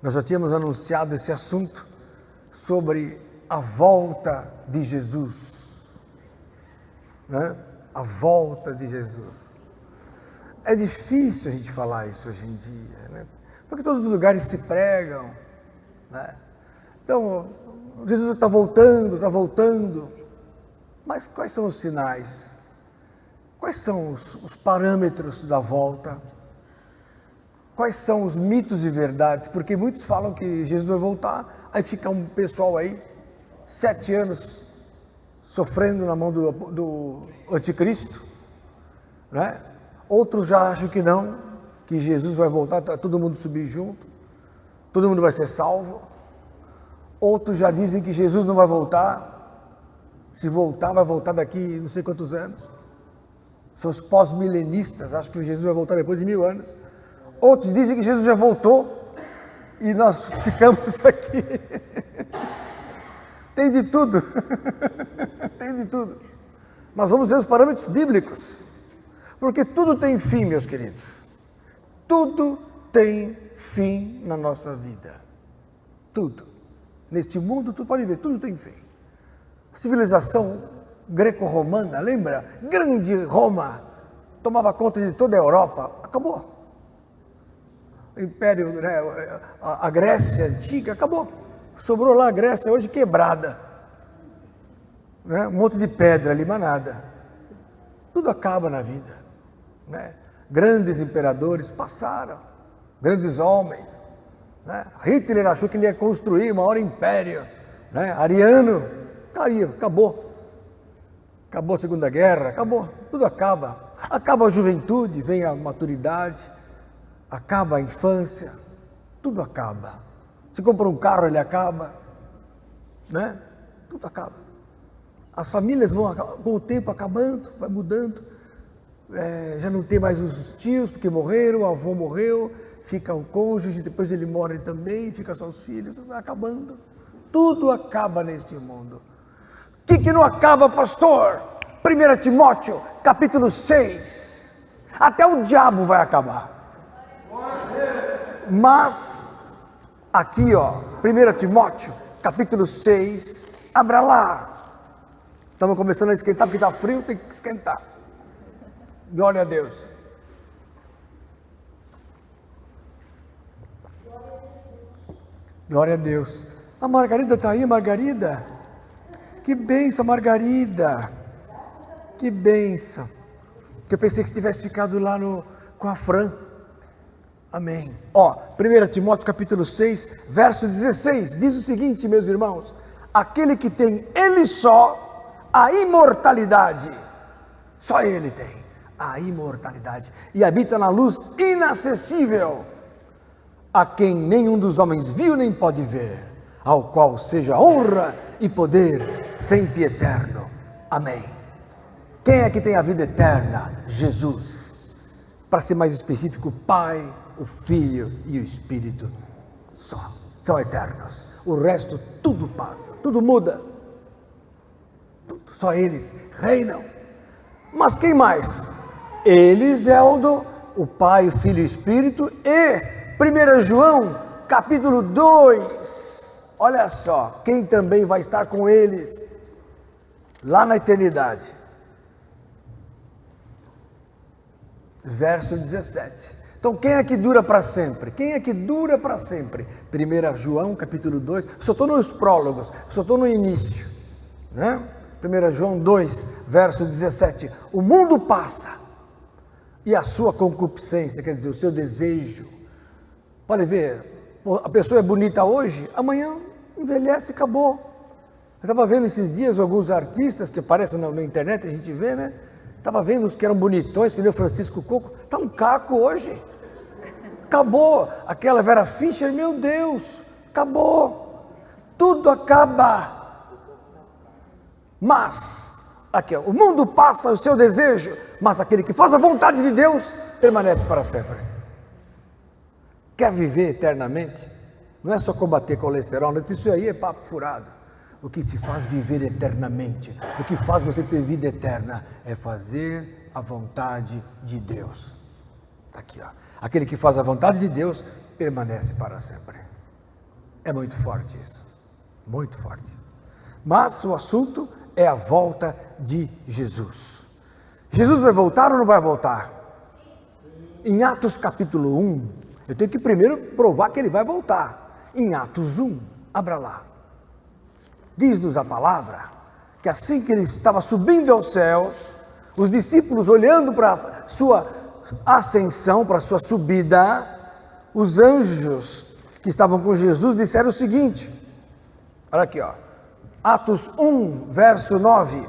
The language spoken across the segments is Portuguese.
Nós já tínhamos anunciado esse assunto sobre a volta de Jesus, né? A volta de Jesus. É difícil a gente falar isso hoje em dia, né? Porque todos os lugares se pregam, né? Então, Jesus está voltando. Mas quais são os sinais? Quais são os parâmetros da volta? Quais são os mitos e verdades? Porque muitos falam que Jesus vai voltar, aí fica um pessoal aí, 7 anos, sofrendo na mão do anticristo, né? Outros já acham que não, que Jesus vai voltar, todo mundo subir junto, todo mundo vai ser salvo. Outros já dizem que Jesus não vai voltar, se voltar, vai voltar daqui não sei quantos anos. São os pós-milenistas, acham que Jesus vai voltar depois de 1000 anos. Outros dizem que Jesus já voltou e nós ficamos aqui. Tem de tudo. Tem de tudo. Mas vamos ver os parâmetros bíblicos. Porque tudo tem fim, meus queridos. Tudo tem fim na nossa vida. Tudo. Neste mundo, tu pode ver, tudo tem fim. A civilização greco-romana, lembra? Grande Roma, tomava conta de toda a Europa. Acabou. O Império, né, a Grécia antiga, acabou. Sobrou lá a Grécia, hoje quebrada. Né? Um monte de pedra ali, mas nada. Tudo acaba na vida. Né? Grandes imperadores passaram, grandes homens. Né? Hitler achou que ele ia construir o maior império. Né? Ariano, caiu, acabou. Acabou a Segunda Guerra, acabou, tudo acaba. Acaba a juventude, vem a maturidade. Acaba a infância, tudo acaba. Se compra um carro, ele acaba, né? Tudo acaba. As famílias vão com o tempo acabando, vai mudando. Já não tem mais os tios porque morreram, o avô morreu, fica o cônjuge, depois ele morre também, fica só os filhos, vai acabando. Tudo acaba neste mundo. O que não acaba, pastor? 1 Timóteo, capítulo 6. Até o diabo vai acabar. Mas, aqui ó, 1 Timóteo, capítulo 6, abra lá. Estamos começando a esquentar, porque está frio, tem que esquentar. Glória a Deus. Glória a Deus. A Margarida está aí, Margarida? Que bênção, Margarida. Que bênção. Que eu pensei que você tivesse ficado lá com a Fran. Amém. Ó, 1 Timóteo capítulo 6, verso 16, diz o seguinte, meus irmãos: aquele que tem ele só a imortalidade, só ele tem a imortalidade, e habita na luz inacessível, a quem nenhum dos homens viu nem pode ver, ao qual seja honra e poder sempre eterno. Amém. Quem é que tem a vida eterna? Jesus. Para ser mais específico, o Pai, o Filho e o Espírito são eternos. O resto tudo passa, tudo muda. Só eles reinam. Mas quem mais? Eles é o Pai, o Filho e o Espírito. E 1 João capítulo 2, olha só, quem também vai estar com eles lá na eternidade. Verso 17. Então, quem é que dura para sempre? Quem é que dura para sempre? 1 João, capítulo 2, só estou nos prólogos, só estou no início, né? 1 João 2, verso 17. O mundo passa e a sua concupiscência, quer dizer, o seu desejo. Pode ver, a pessoa é bonita hoje, amanhã envelhece e acabou. Eu estava vendo esses dias alguns artistas que aparecem na internet, a gente vê, né? Estava vendo os que eram bonitões, que nem o Francisco Coco, está um caco hoje. Acabou. Aquela Vera Fischer, meu Deus, acabou. Tudo acaba. Mas, aqui, ó, o mundo passa o seu desejo, mas aquele que faz a vontade de Deus permanece para sempre. Quer viver eternamente? Não é só combater colesterol, isso aí é papo furado. O que te faz viver eternamente, o que faz você ter vida eterna, é fazer a vontade de Deus. Está aqui, ó. Aquele que faz a vontade de Deus permanece para sempre. É muito forte isso, muito forte. Mas o assunto é a volta de Jesus. Jesus vai voltar ou não vai voltar? Em Atos capítulo 1, eu tenho que primeiro provar que ele vai voltar. Em Atos 1, abra lá. Diz-nos a palavra que assim que ele estava subindo aos céus, os discípulos olhando para a sua ascensão, para a sua subida, os anjos que estavam com Jesus disseram o seguinte, olha aqui, ó, Atos 1, verso 9.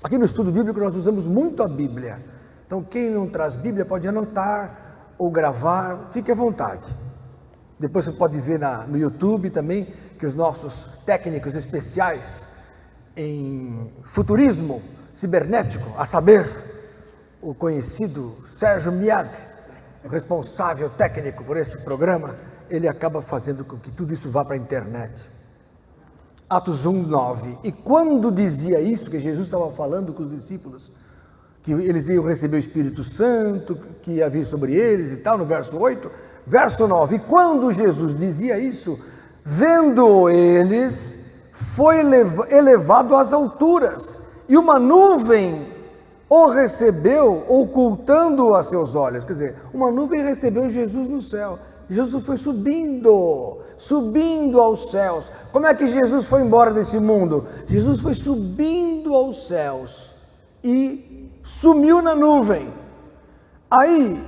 Aqui no estudo bíblico nós usamos muito a Bíblia. Então quem não traz Bíblia pode anotar ou gravar, fique à vontade. Depois você pode ver no YouTube também, que os nossos técnicos especiais em futurismo cibernético, a saber, o conhecido Sérgio Miad, o responsável técnico por esse programa, ele acaba fazendo com que tudo isso vá para a internet. Atos 1, 9. E quando dizia isso, que Jesus estava falando com os discípulos, que eles iam receber o Espírito Santo, que ia vir sobre eles e tal, no verso 8, verso 9. E quando Jesus dizia isso, vendo eles, foi elevado às alturas, e uma nuvem o recebeu, ocultando-o a seus olhos. Quer dizer, uma nuvem recebeu Jesus no céu. Jesus foi subindo aos céus. Como é que Jesus foi embora desse mundo? Jesus foi subindo aos céus e sumiu na nuvem. Aí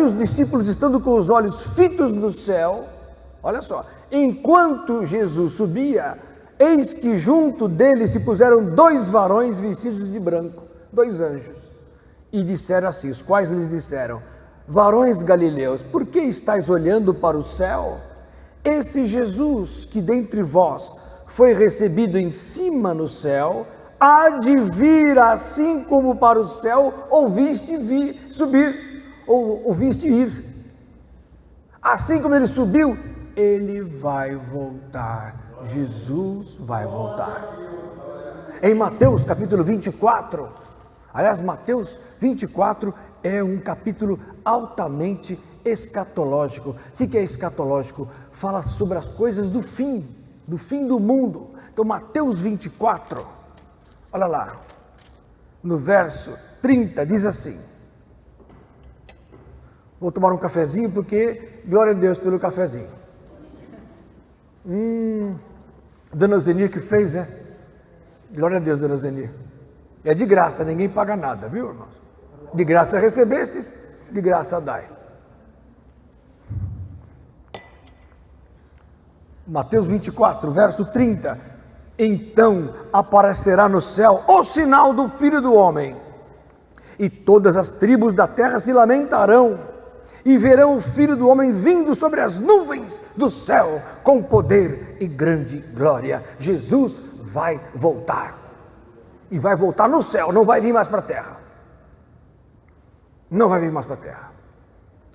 os discípulos estando com os olhos fitos no céu, olha só, enquanto Jesus subia, eis que junto dele se puseram 2 varões vestidos de branco, 2 anjos, e disseram assim, os quais lhes disseram, varões galileus, por que estáis olhando para o céu? Esse Jesus que dentre vós foi recebido em cima no céu, há de vir assim como para o céu ouviste ir. Assim como ele subiu, ele vai voltar. Jesus vai voltar. Em Mateus capítulo 24, aliás, Mateus 24 é um capítulo altamente escatológico. O que é escatológico? Fala sobre as coisas do fim do mundo. Então, Mateus 24, olha lá, no verso 30, diz assim, vou tomar um cafezinho porque, glória a Deus pelo cafezinho. Dona Zenir que fez, né? Glória a Deus, Dona Zenir. É de graça, ninguém paga nada, viu, irmãos? De graça recebestes, de graça dai. Mateus 24, verso 30. Então aparecerá no céu o sinal do Filho do Homem, e todas as tribos da terra se lamentarão, e verão o Filho do Homem vindo sobre as nuvens do céu, com poder e grande glória. Jesus vai voltar, e vai voltar no céu, não vai vir mais para a terra. Não vai vir mais para a terra.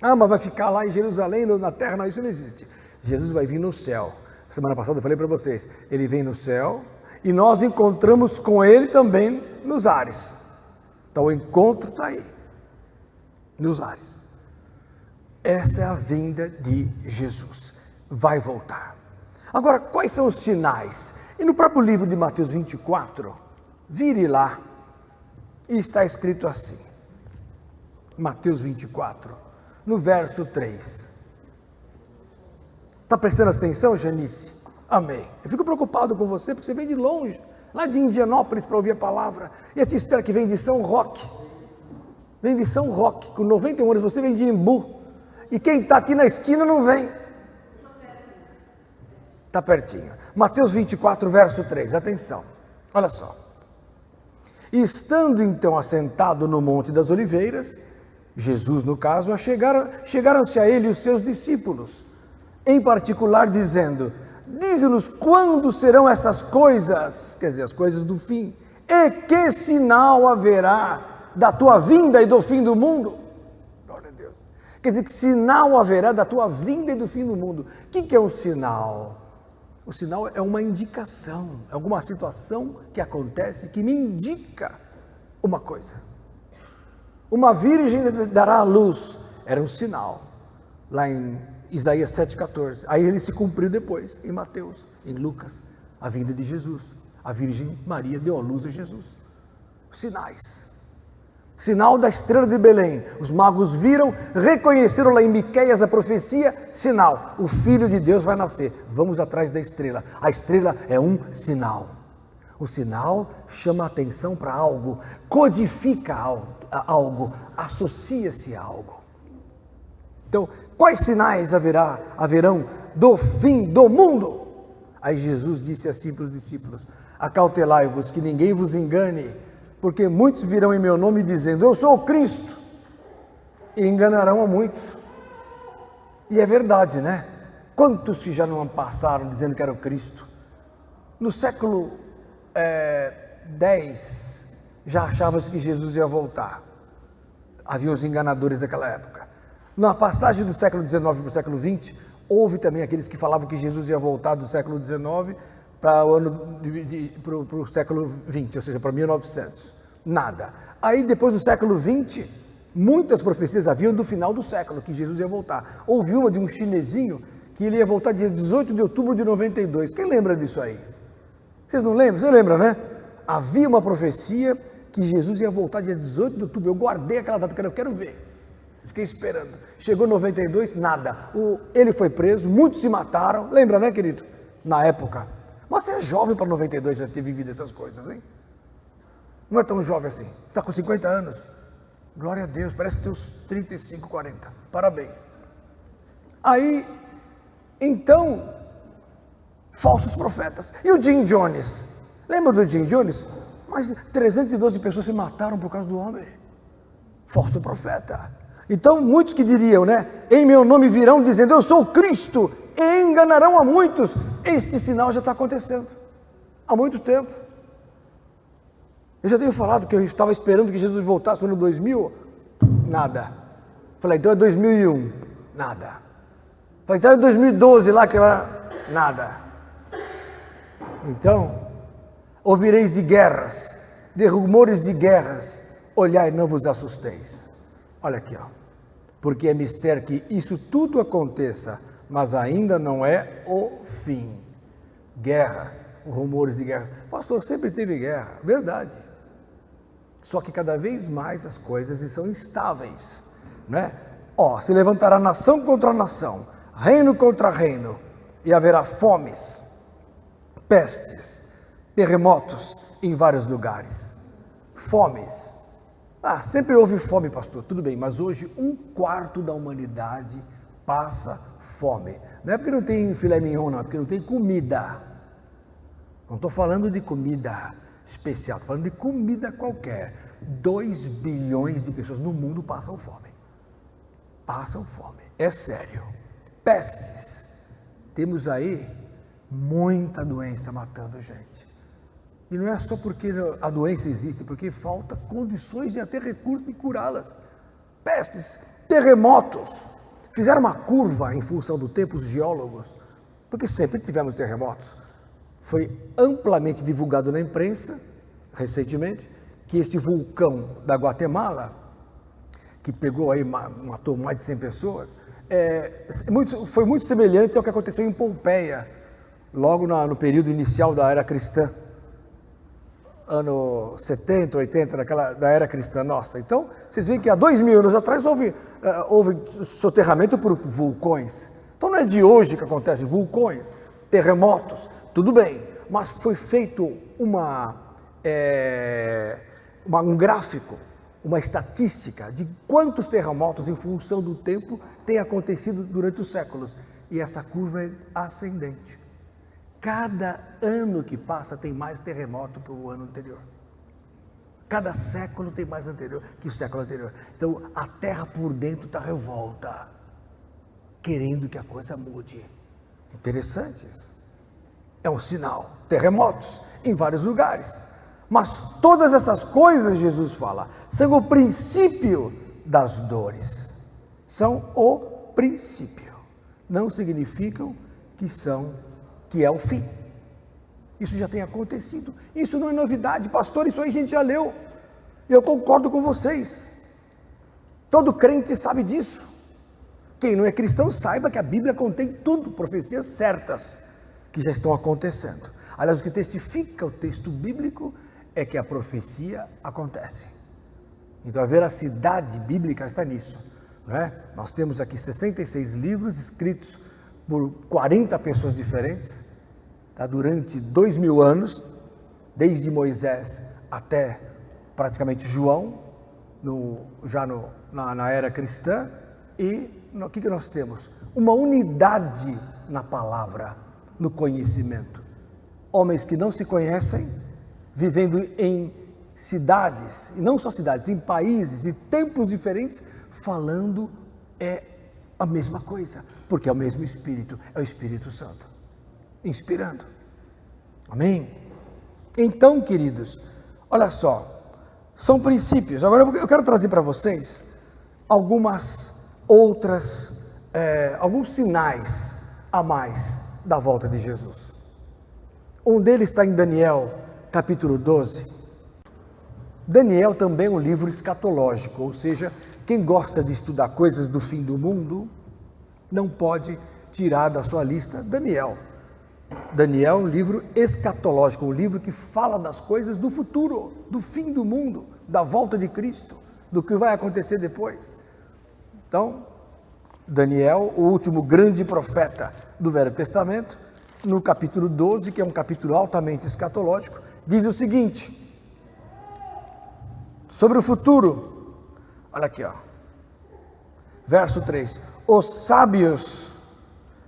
Ah, mas vai ficar lá em Jerusalém, na terra? Não, isso não existe. Jesus vai vir no céu. Semana passada eu falei para vocês, ele vem no céu e nós encontramos com ele também nos ares. Então o encontro está aí, nos ares. Essa é a vinda de Jesus. Vai voltar. Agora, quais são os sinais? E no próprio livro de Mateus 24, vire lá e está escrito assim. Mateus 24, no verso 3. Está prestando atenção, Janice? Amém. Eu fico preocupado com você, porque você vem de longe, lá de Indianópolis para ouvir a palavra. E a tia Esther que vem de São Roque. Vem de São Roque, com 91 anos, você vem de Embu. E quem está aqui na esquina não vem. Está pertinho. Mateus 24, verso 3, atenção. Olha só. E estando então assentado no Monte das Oliveiras, Jesus, no caso, chegaram-se a ele os seus discípulos, em particular dizendo, dize-nos quando serão essas coisas, quer dizer, as coisas do fim, e que sinal haverá da tua vinda e do fim do mundo? Glória a Deus. Quer dizer, que sinal haverá da tua vinda e do fim do mundo? O que é um sinal? O sinal é uma indicação, é alguma situação que acontece que me indica uma coisa. Uma virgem dará à luz, era um sinal. Lá em Isaías 7,14. Aí ele se cumpriu depois, em Mateus, em Lucas, a vinda de Jesus. A Virgem Maria deu à luz a Jesus. Sinais. Sinal da estrela de Belém. Os magos viram, reconheceram lá em Miqueias a profecia, sinal, o Filho de Deus vai nascer. Vamos atrás da estrela. A estrela é um sinal. O sinal chama a atenção para algo, codifica algo, associa-se a algo. Então, quais sinais haverão do fim do mundo? Aí Jesus disse assim para os discípulos: acautelai-vos que ninguém vos engane, porque muitos virão em meu nome dizendo, eu sou o Cristo, e enganarão a muitos. E é verdade, né? Quantos que já não passaram dizendo que era o Cristo? No século 10, já achava-se que Jesus ia voltar. Havia os enganadores daquela época. Na passagem do século XIX para o século XX, houve também aqueles que falavam que Jesus ia voltar do século XIX para o século XX, ou seja, para 1900. Nada. Aí depois do século XX, muitas profecias haviam do final do século, que Jesus ia voltar. Houve uma de um chinesinho que ele ia voltar dia 18 de outubro de 92. Quem lembra disso aí? Vocês não lembram? Você lembra, né? Havia uma profecia que Jesus ia voltar dia 18 de outubro. Eu guardei aquela data, eu quero ver. Fiquei esperando. Chegou 92, nada. Ele foi preso, muitos se mataram. Lembra, né, querido? Na época. Mas você é jovem para 92 já ter vivido essas coisas, hein? Não é tão jovem assim. Está com 50 anos. Glória a Deus, parece que tem uns 35, 40. Parabéns. Aí, então, falsos profetas. E o Jim Jones? Lembra do Jim Jones? Mas 312 pessoas se mataram por causa do homem. Falso profeta. Então, muitos que diriam, né? Em meu nome virão dizendo, eu sou o Cristo, e enganarão a muitos. Este sinal já está acontecendo há muito tempo. Eu já tenho falado que eu estava esperando que Jesus voltasse no ano 2000. Nada. Falei, então é 2001. Nada. Falei, então é 2012 lá que era. Nada. Então, ouvireis de guerras, de rumores de guerras, olhai, não vos assusteis. Olha aqui, ó. Porque é mistério que isso tudo aconteça, mas ainda não é o fim. Guerras, rumores de guerras. Pastor, sempre teve guerra, verdade. Só que cada vez mais as coisas são instáveis, né? Ó, se levantará nação contra nação, reino contra reino, e haverá fomes, pestes, terremotos em vários lugares. Fomes. Sempre houve fome, pastor, tudo bem, mas hoje 1/4 da humanidade passa fome. Não é porque não tem filé mignon, não, é porque não tem comida. Não estou falando de comida especial, estou falando de comida qualquer. 2 bilhões de pessoas no mundo passam fome. Passam fome, é sério. Pestes. Temos aí muita doença matando gente. E não é só porque a doença existe, porque falta condições de até recurso de curá-las. Pestes, terremotos. Fizeram uma curva em função do tempo os geólogos, porque sempre tivemos terremotos. Foi amplamente divulgado na imprensa, recentemente, que este vulcão da Guatemala, que pegou aí, matou mais de 100 pessoas, foi muito semelhante ao que aconteceu em Pompeia, logo no período inicial da era cristã. Ano 70, 80, da era cristã nossa. Então, vocês veem que há 2000 anos atrás houve soterramento por vulcões. Então não é de hoje que acontece vulcões, terremotos, tudo bem, mas foi feito um gráfico, uma estatística de quantos terremotos em função do tempo tem acontecido durante os séculos. E essa curva é ascendente. Cada ano que passa tem mais terremoto que o ano anterior. Cada século tem mais anterior que o século anterior. Então a terra por dentro está revolta, querendo que a coisa mude. Interessante isso. É um sinal. Terremotos em vários lugares. Mas todas essas coisas, Jesus fala, são o princípio das dores. São o princípio. Não significam que é o fim. Isso já tem acontecido. Isso não é novidade, pastor, isso aí a gente já leu. Eu concordo com vocês. Todo crente sabe disso. Quem não é cristão, saiba que a Bíblia contém tudo, profecias certas que já estão acontecendo. Aliás, o que testifica o texto bíblico é que a profecia acontece. Então a veracidade bíblica está nisso, não é? Nós temos aqui 66 livros escritos por 40 pessoas diferentes, tá? Durante 2000 anos, desde Moisés até praticamente João, na era cristã. E o que nós temos? Uma unidade na palavra, no conhecimento. Homens que não se conhecem, vivendo em cidades, e não só cidades, em países e tempos diferentes, falando a mesma coisa, porque é o mesmo Espírito, é o Espírito Santo, inspirando. Amém? Então, queridos, olha só, são princípios. Agora eu quero trazer para vocês alguns sinais a mais da volta de Jesus. Um deles está em Daniel, capítulo 12. Daniel também é um livro escatológico, ou seja, quem gosta de estudar coisas do fim do mundo, não pode tirar da sua lista Daniel. Daniel é um livro escatológico, um livro que fala das coisas do futuro, do fim do mundo, da volta de Cristo, do que vai acontecer depois. Então, Daniel, o último grande profeta do Velho Testamento, no capítulo 12, que é um capítulo altamente escatológico, diz o seguinte, sobre o futuro, olha aqui, ó, verso 3, os sábios,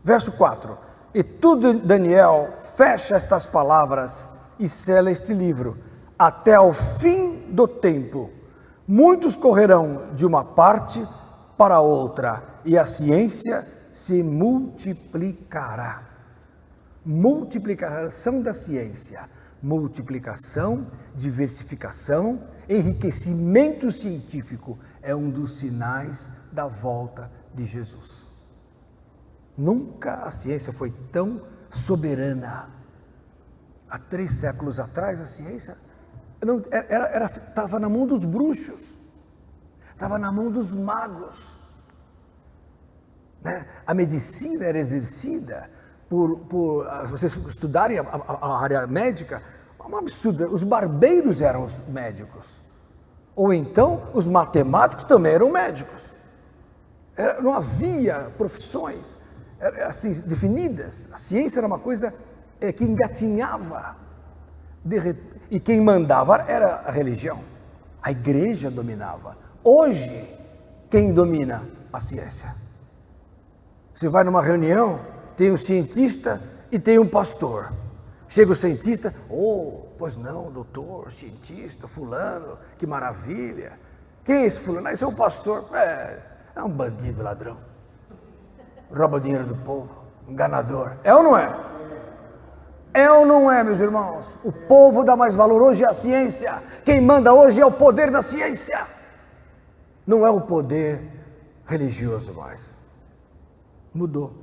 verso 4, e tu, Daniel, fecha estas palavras e sela este livro, até ao fim do tempo, muitos correrão de uma parte para outra, e a ciência se multiplicará. Multiplicação da ciência, multiplicação, diversificação, enriquecimento científico é um dos sinais da volta de Jesus. Nunca a ciência foi tão soberana. Há 3 séculos atrás a ciência estava na mão dos bruxos, estava na mão dos magos, né? A medicina era exercida por vocês estudarem a área médica, é um absurdo. Os barbeiros eram os médicos, ou então os matemáticos também eram médicos. Não havia profissões assim definidas. A ciência era uma coisa que engatinhava, e quem mandava era a religião, a igreja dominava. Hoje, quem domina? A ciência. Você vai numa reunião, tem um cientista e tem um pastor. Chega o cientista, pois não, doutor, cientista, fulano, que maravilha. Quem é esse fulano? Esse é o pastor. É um bandido, ladrão. Rouba o dinheiro do povo, enganador. É ou não é? É ou não é, meus irmãos? O povo dá mais valor hoje à ciência. Quem manda hoje é o poder da ciência. Não é o poder religioso mais. Mudou.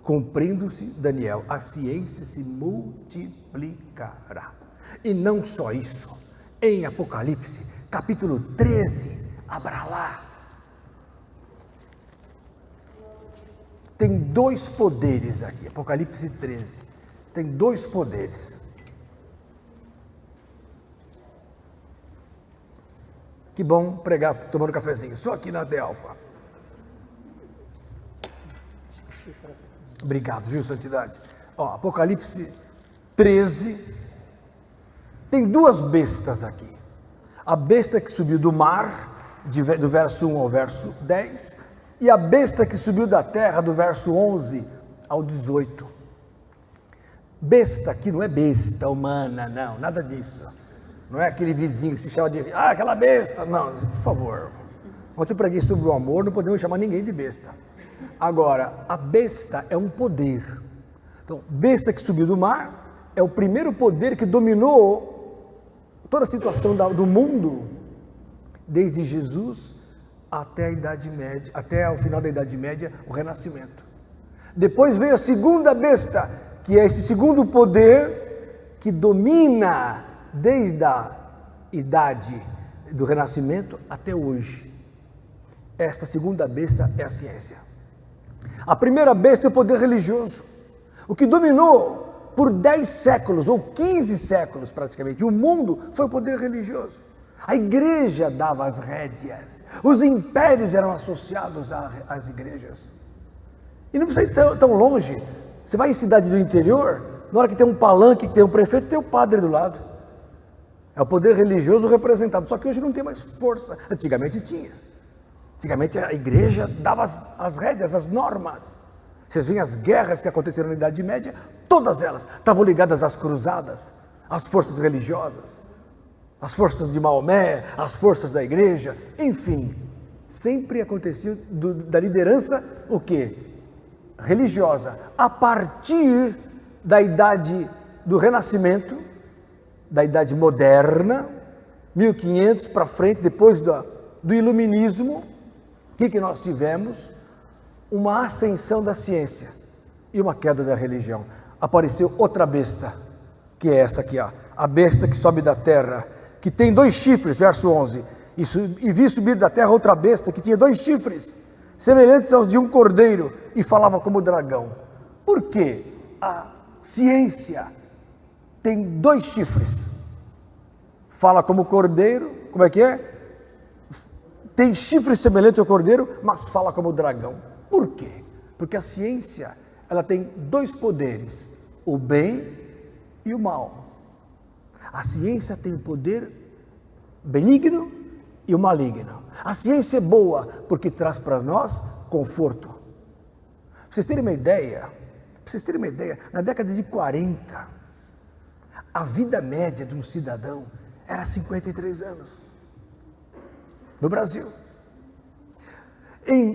Cumprindo-se, Daniel, a ciência se multiplicará. E não só isso, em Apocalipse, capítulo 13, abra lá. Tem 2 poderes aqui, Apocalipse 13, tem 2 poderes. Que bom pregar tomando cafezinho, só aqui na De Alfa. Obrigado, viu, Santidade? Apocalipse 13, tem 2 bestas aqui. A besta que subiu do mar, do verso 1 ao verso 10, e a besta que subiu da terra, do verso 11 ao 18. Besta aqui não é besta humana, não, nada disso. Não é aquele vizinho que se chama de, aquela besta, não, por favor. Ontem eu preguei sobre o amor, não podemos chamar ninguém de besta. Agora, a besta é um poder. Então, besta que subiu do mar é o primeiro poder que dominou toda a situação do mundo, desde Jesus até a Idade Média, até o final da Idade Média, o Renascimento. Depois veio a segunda besta, que é esse segundo poder que domina desde a Idade do Renascimento até hoje. Esta segunda besta é a ciência. A primeira besta é o poder religioso. O que dominou por 10 séculos, ou 15 séculos praticamente, o mundo foi o poder religioso. A igreja dava as rédeas. Os impérios eram associados às igrejas. E não precisa ir tão longe. Você vai em cidade do interior, na hora que tem um palanque, que tem um prefeito, tem o padre do lado. É o poder religioso representado. Só que hoje não tem mais força. Antigamente tinha. Antigamente a igreja dava as rédeas, as normas. Vocês veem as guerras que aconteceram na Idade Média, todas elas estavam ligadas às cruzadas, às forças religiosas, às forças de Maomé, às forças da igreja, enfim. Sempre acontecia da liderança o quê? Religiosa. A partir da idade do Renascimento, da idade moderna, 1500 para frente, depois do Iluminismo, o que nós tivemos? Uma ascensão da ciência e uma queda da religião. Apareceu outra besta, que é essa aqui, ó, a besta que sobe da terra, que tem 2 chifres, verso 11, e vi subir da terra outra besta que tinha 2 chifres, semelhantes aos de um cordeiro, e falava como dragão. Por quê? A ciência tem 2 chifres, fala como cordeiro, como é que é? Tem chifres semelhantes ao cordeiro, mas fala como dragão. Por quê? Porque a ciência, ela tem 2 poderes, o bem e o mal. A ciência tem o poder benigno e o maligno. A ciência é boa porque traz para nós conforto. Para vocês terem uma ideia, na década de 40, a vida média de um cidadão era 53 anos. No Brasil.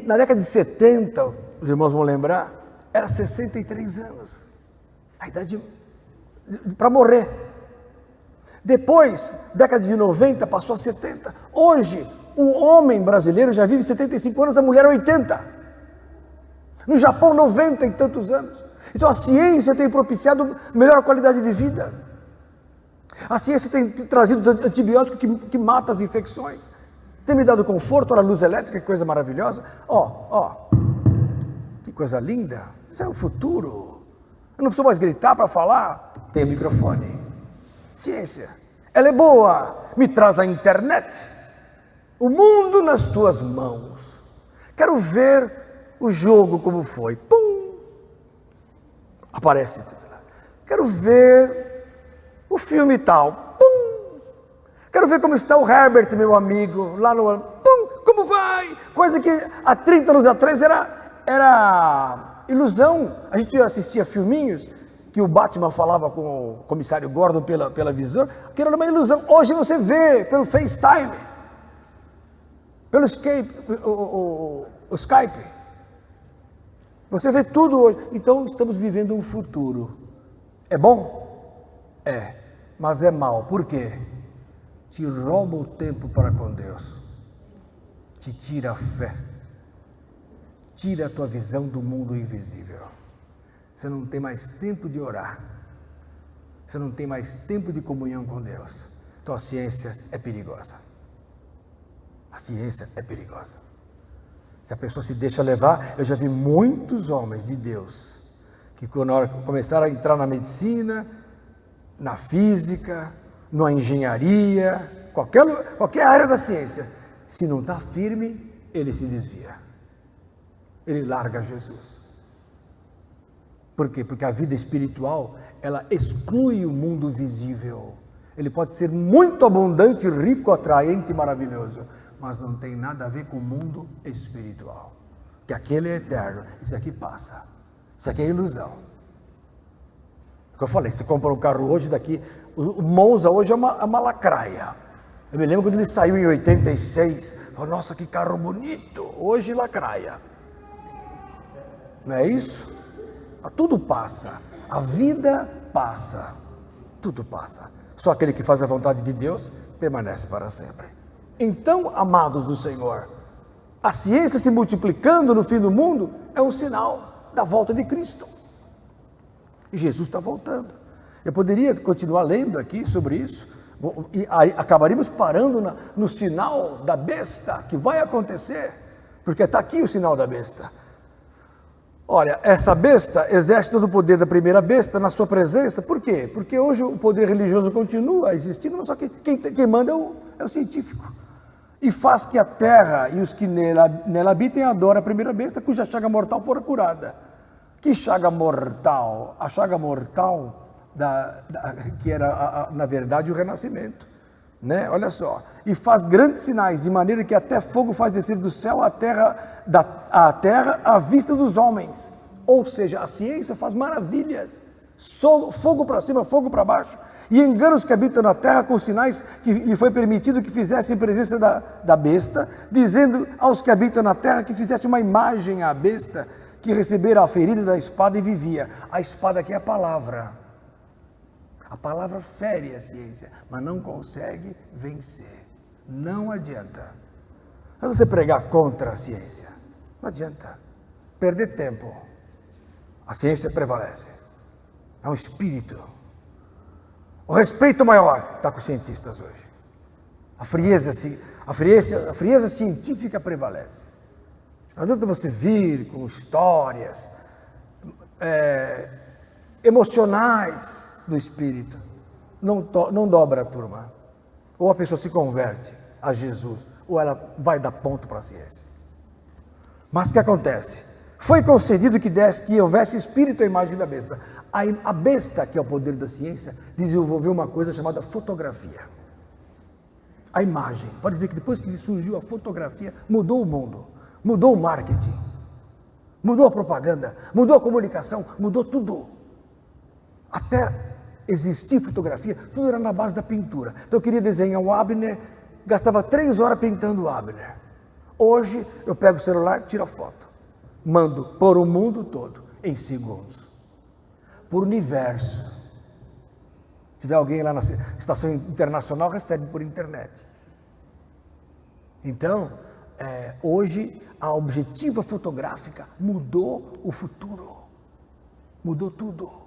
Na década de 70, os irmãos vão lembrar, era 63 anos. A idade para morrer. Depois, década de 90, passou a 70. Hoje, o homem brasileiro já vive 75 anos, a mulher 80. No Japão, 90 e tantos anos. Então a ciência tem propiciado melhor qualidade de vida. A ciência tem trazido antibiótico que mata as infecções. Tem me dado conforto, olha a luz elétrica, que coisa maravilhosa. Ó, que coisa linda. Isso é o futuro. Eu não preciso mais gritar para falar. Tem o microfone. Ciência. Ela é boa. Me traz a internet. O mundo nas tuas mãos. Quero ver o jogo como foi. Pum! Aparece tudo lá. Quero ver o filme tal. Pum! Quero ver como está o Herbert, meu amigo, lá no... Pum, como vai? Coisa que há 30 anos atrás era ilusão. A gente assistia filminhos que o Batman falava com o comissário Gordon pela visor, que era uma ilusão. Hoje você vê pelo FaceTime, pelo Skype, o Skype. Você vê tudo hoje. Então estamos vivendo um futuro. É bom? É, mas é mal. Por quê? Te rouba o tempo para com Deus, te tira a fé, tira a tua visão do mundo invisível. Você não tem mais tempo de orar, você não tem mais tempo de comunhão com Deus. Então a ciência é perigosa. A ciência é perigosa. Se a pessoa se deixa levar, eu já vi muitos homens de Deus que quando começaram a entrar na medicina, na física, na engenharia, qualquer área da ciência, se não está firme, ele se desvia. Ele larga Jesus. Por quê? Porque a vida espiritual, ela exclui o mundo visível. Ele pode ser muito abundante, rico, atraente, maravilhoso, mas não tem nada a ver com o mundo espiritual. Que aquele é eterno, isso aqui passa. Isso aqui é ilusão. O que eu falei, você compra um carro hoje, daqui... O Monza hoje é uma lacraia. Eu me lembro quando ele saiu em 86. Oh, nossa, que carro bonito. Hoje lacraia. Não é isso? Tudo passa. A vida passa. Tudo passa. Só aquele que faz a vontade de Deus permanece para sempre. Então, amados do Senhor, a ciência se multiplicando no fim do mundo é um sinal da volta de Cristo. E Jesus está voltando. Eu poderia continuar lendo aqui sobre isso, e acabaríamos parando no sinal da besta, que vai acontecer, porque está aqui o sinal da besta. Olha, essa besta exerce todo o poder da primeira besta na sua presença. Por quê? Porque hoje o poder religioso continua existindo, só que quem manda é o científico. E faz que a terra e os que nela habitem adorem a primeira besta, cuja chaga mortal fora curada. Que chaga mortal? A chaga mortal que era, na verdade, o renascimento. Né? Olha só. E faz grandes sinais, de maneira que até fogo faz descer do céu a terra à vista dos homens. Ou seja, a ciência faz maravilhas. Fogo para cima, fogo para baixo. E engana os que habitam na terra com sinais que lhe foi permitido que fizessem em presença da besta, dizendo aos que habitam na terra que fizesse uma imagem à besta, que recebera a ferida da espada e vivia. A espada aqui é a palavra. A palavra fere a ciência, mas não consegue vencer. Não adianta. Quando você pregar contra a ciência, não adianta. Perder tempo. A ciência prevalece. É um espírito. O respeito maior está com os cientistas hoje. A frieza científica prevalece. Não adianta você vir com histórias emocionais do espírito. Não dobra a turma. Ou a pessoa se converte a Jesus, ou ela vai dar ponto para a ciência. Mas o que acontece? Foi concedido que houvesse espírito à imagem da besta. A besta, que é o poder da ciência, desenvolveu uma coisa chamada fotografia. A imagem. Pode ver que depois que surgiu a fotografia, mudou o mundo, mudou o marketing, mudou a propaganda, mudou a comunicação, mudou tudo. Até existir fotografia, tudo era na base da pintura. Então eu queria desenhar o Abner, gastava 3 horas pintando o Abner. Hoje eu pego o celular, tiro a foto, mando por o mundo todo em segundos, por universo. Se tiver alguém lá na estação internacional, recebe por internet. Então, hoje a objetiva fotográfica mudou o futuro, mudou tudo.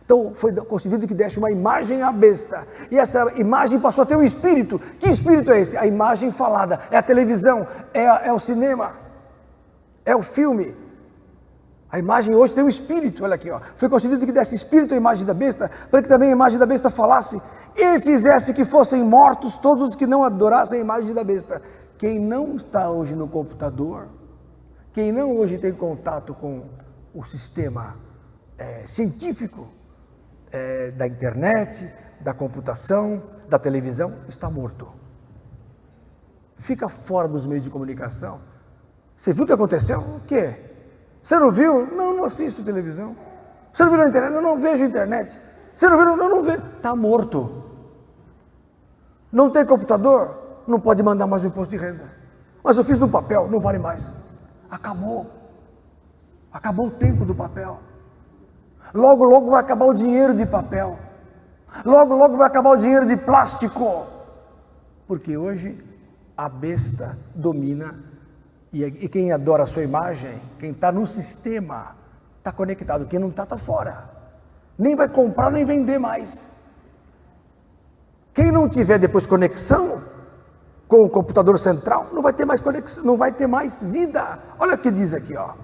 Então foi concedido que desse uma imagem à besta, e essa imagem passou a ter um espírito. Que espírito é esse? A imagem falada, é a televisão, é o cinema, é o filme. A imagem hoje tem um espírito, olha aqui, ó. Foi concedido que desse espírito à imagem da besta, para que também a imagem da besta falasse, e fizesse que fossem mortos todos os que não adorassem a imagem da besta. Quem não está hoje no computador, quem não hoje tem contato com o sistema científico, da internet, da computação, da televisão, está morto. Fica fora dos meios de comunicação. Você viu o que aconteceu? O quê? Você não viu? Não assisto televisão. Você não viu na internet? Eu não vejo internet. Você não viu? Não vejo. Está morto. Não tem computador? Não pode mandar mais o imposto de renda. Mas eu fiz no papel, não vale mais. Acabou. Acabou o tempo do papel. Logo, logo vai acabar o dinheiro de papel. Logo, logo vai acabar o dinheiro de plástico. Porque hoje a besta domina, e quem adora a sua imagem, quem está no sistema, está conectado. Quem não está fora. Nem vai comprar, nem vender mais. Quem não tiver depois conexão com o computador central, não vai ter mais conexão, não vai ter mais vida. Olha o que diz aqui, ó.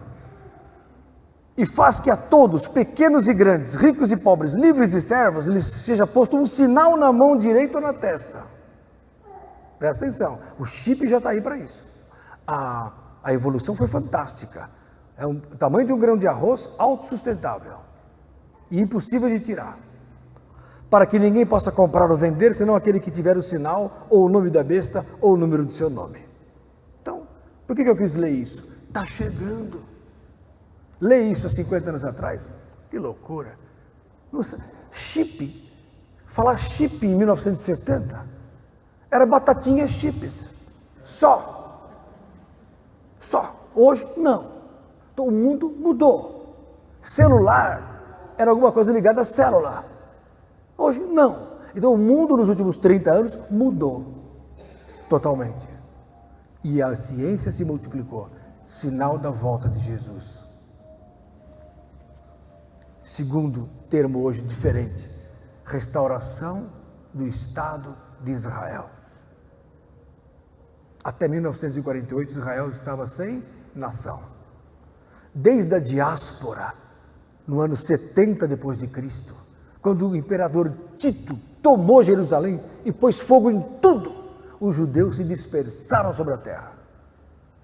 E faz que a todos, pequenos e grandes, ricos e pobres, livres e servos, lhes seja posto um sinal na mão direita ou na testa. Presta atenção, o chip já está aí para isso. A evolução foi fantástica. É o tamanho de um grão de arroz, autossustentável e impossível de tirar. Para que ninguém possa comprar ou vender, senão aquele que tiver o sinal, ou o nome da besta, ou o número do seu nome. Então, por que eu quis ler isso? Está chegando. Lê isso há 50 anos atrás. Que loucura. Nossa, chip. Falar chip em 1970 era batatinha chips. Só. Hoje, não. Então, o mundo mudou. Celular era alguma coisa ligada à célula. Hoje, não. Então, o mundo nos últimos 30 anos mudou totalmente. E a ciência se multiplicou. Sinal da volta de Jesus. Segundo termo hoje diferente, restauração do Estado de Israel. Até 1948, Israel estava sem nação. desde a diáspora, no ano 70 depois de Cristo, quando o imperador Tito tomou Jerusalém e pôs fogo em tudo, os judeus se dispersaram sobre a terra,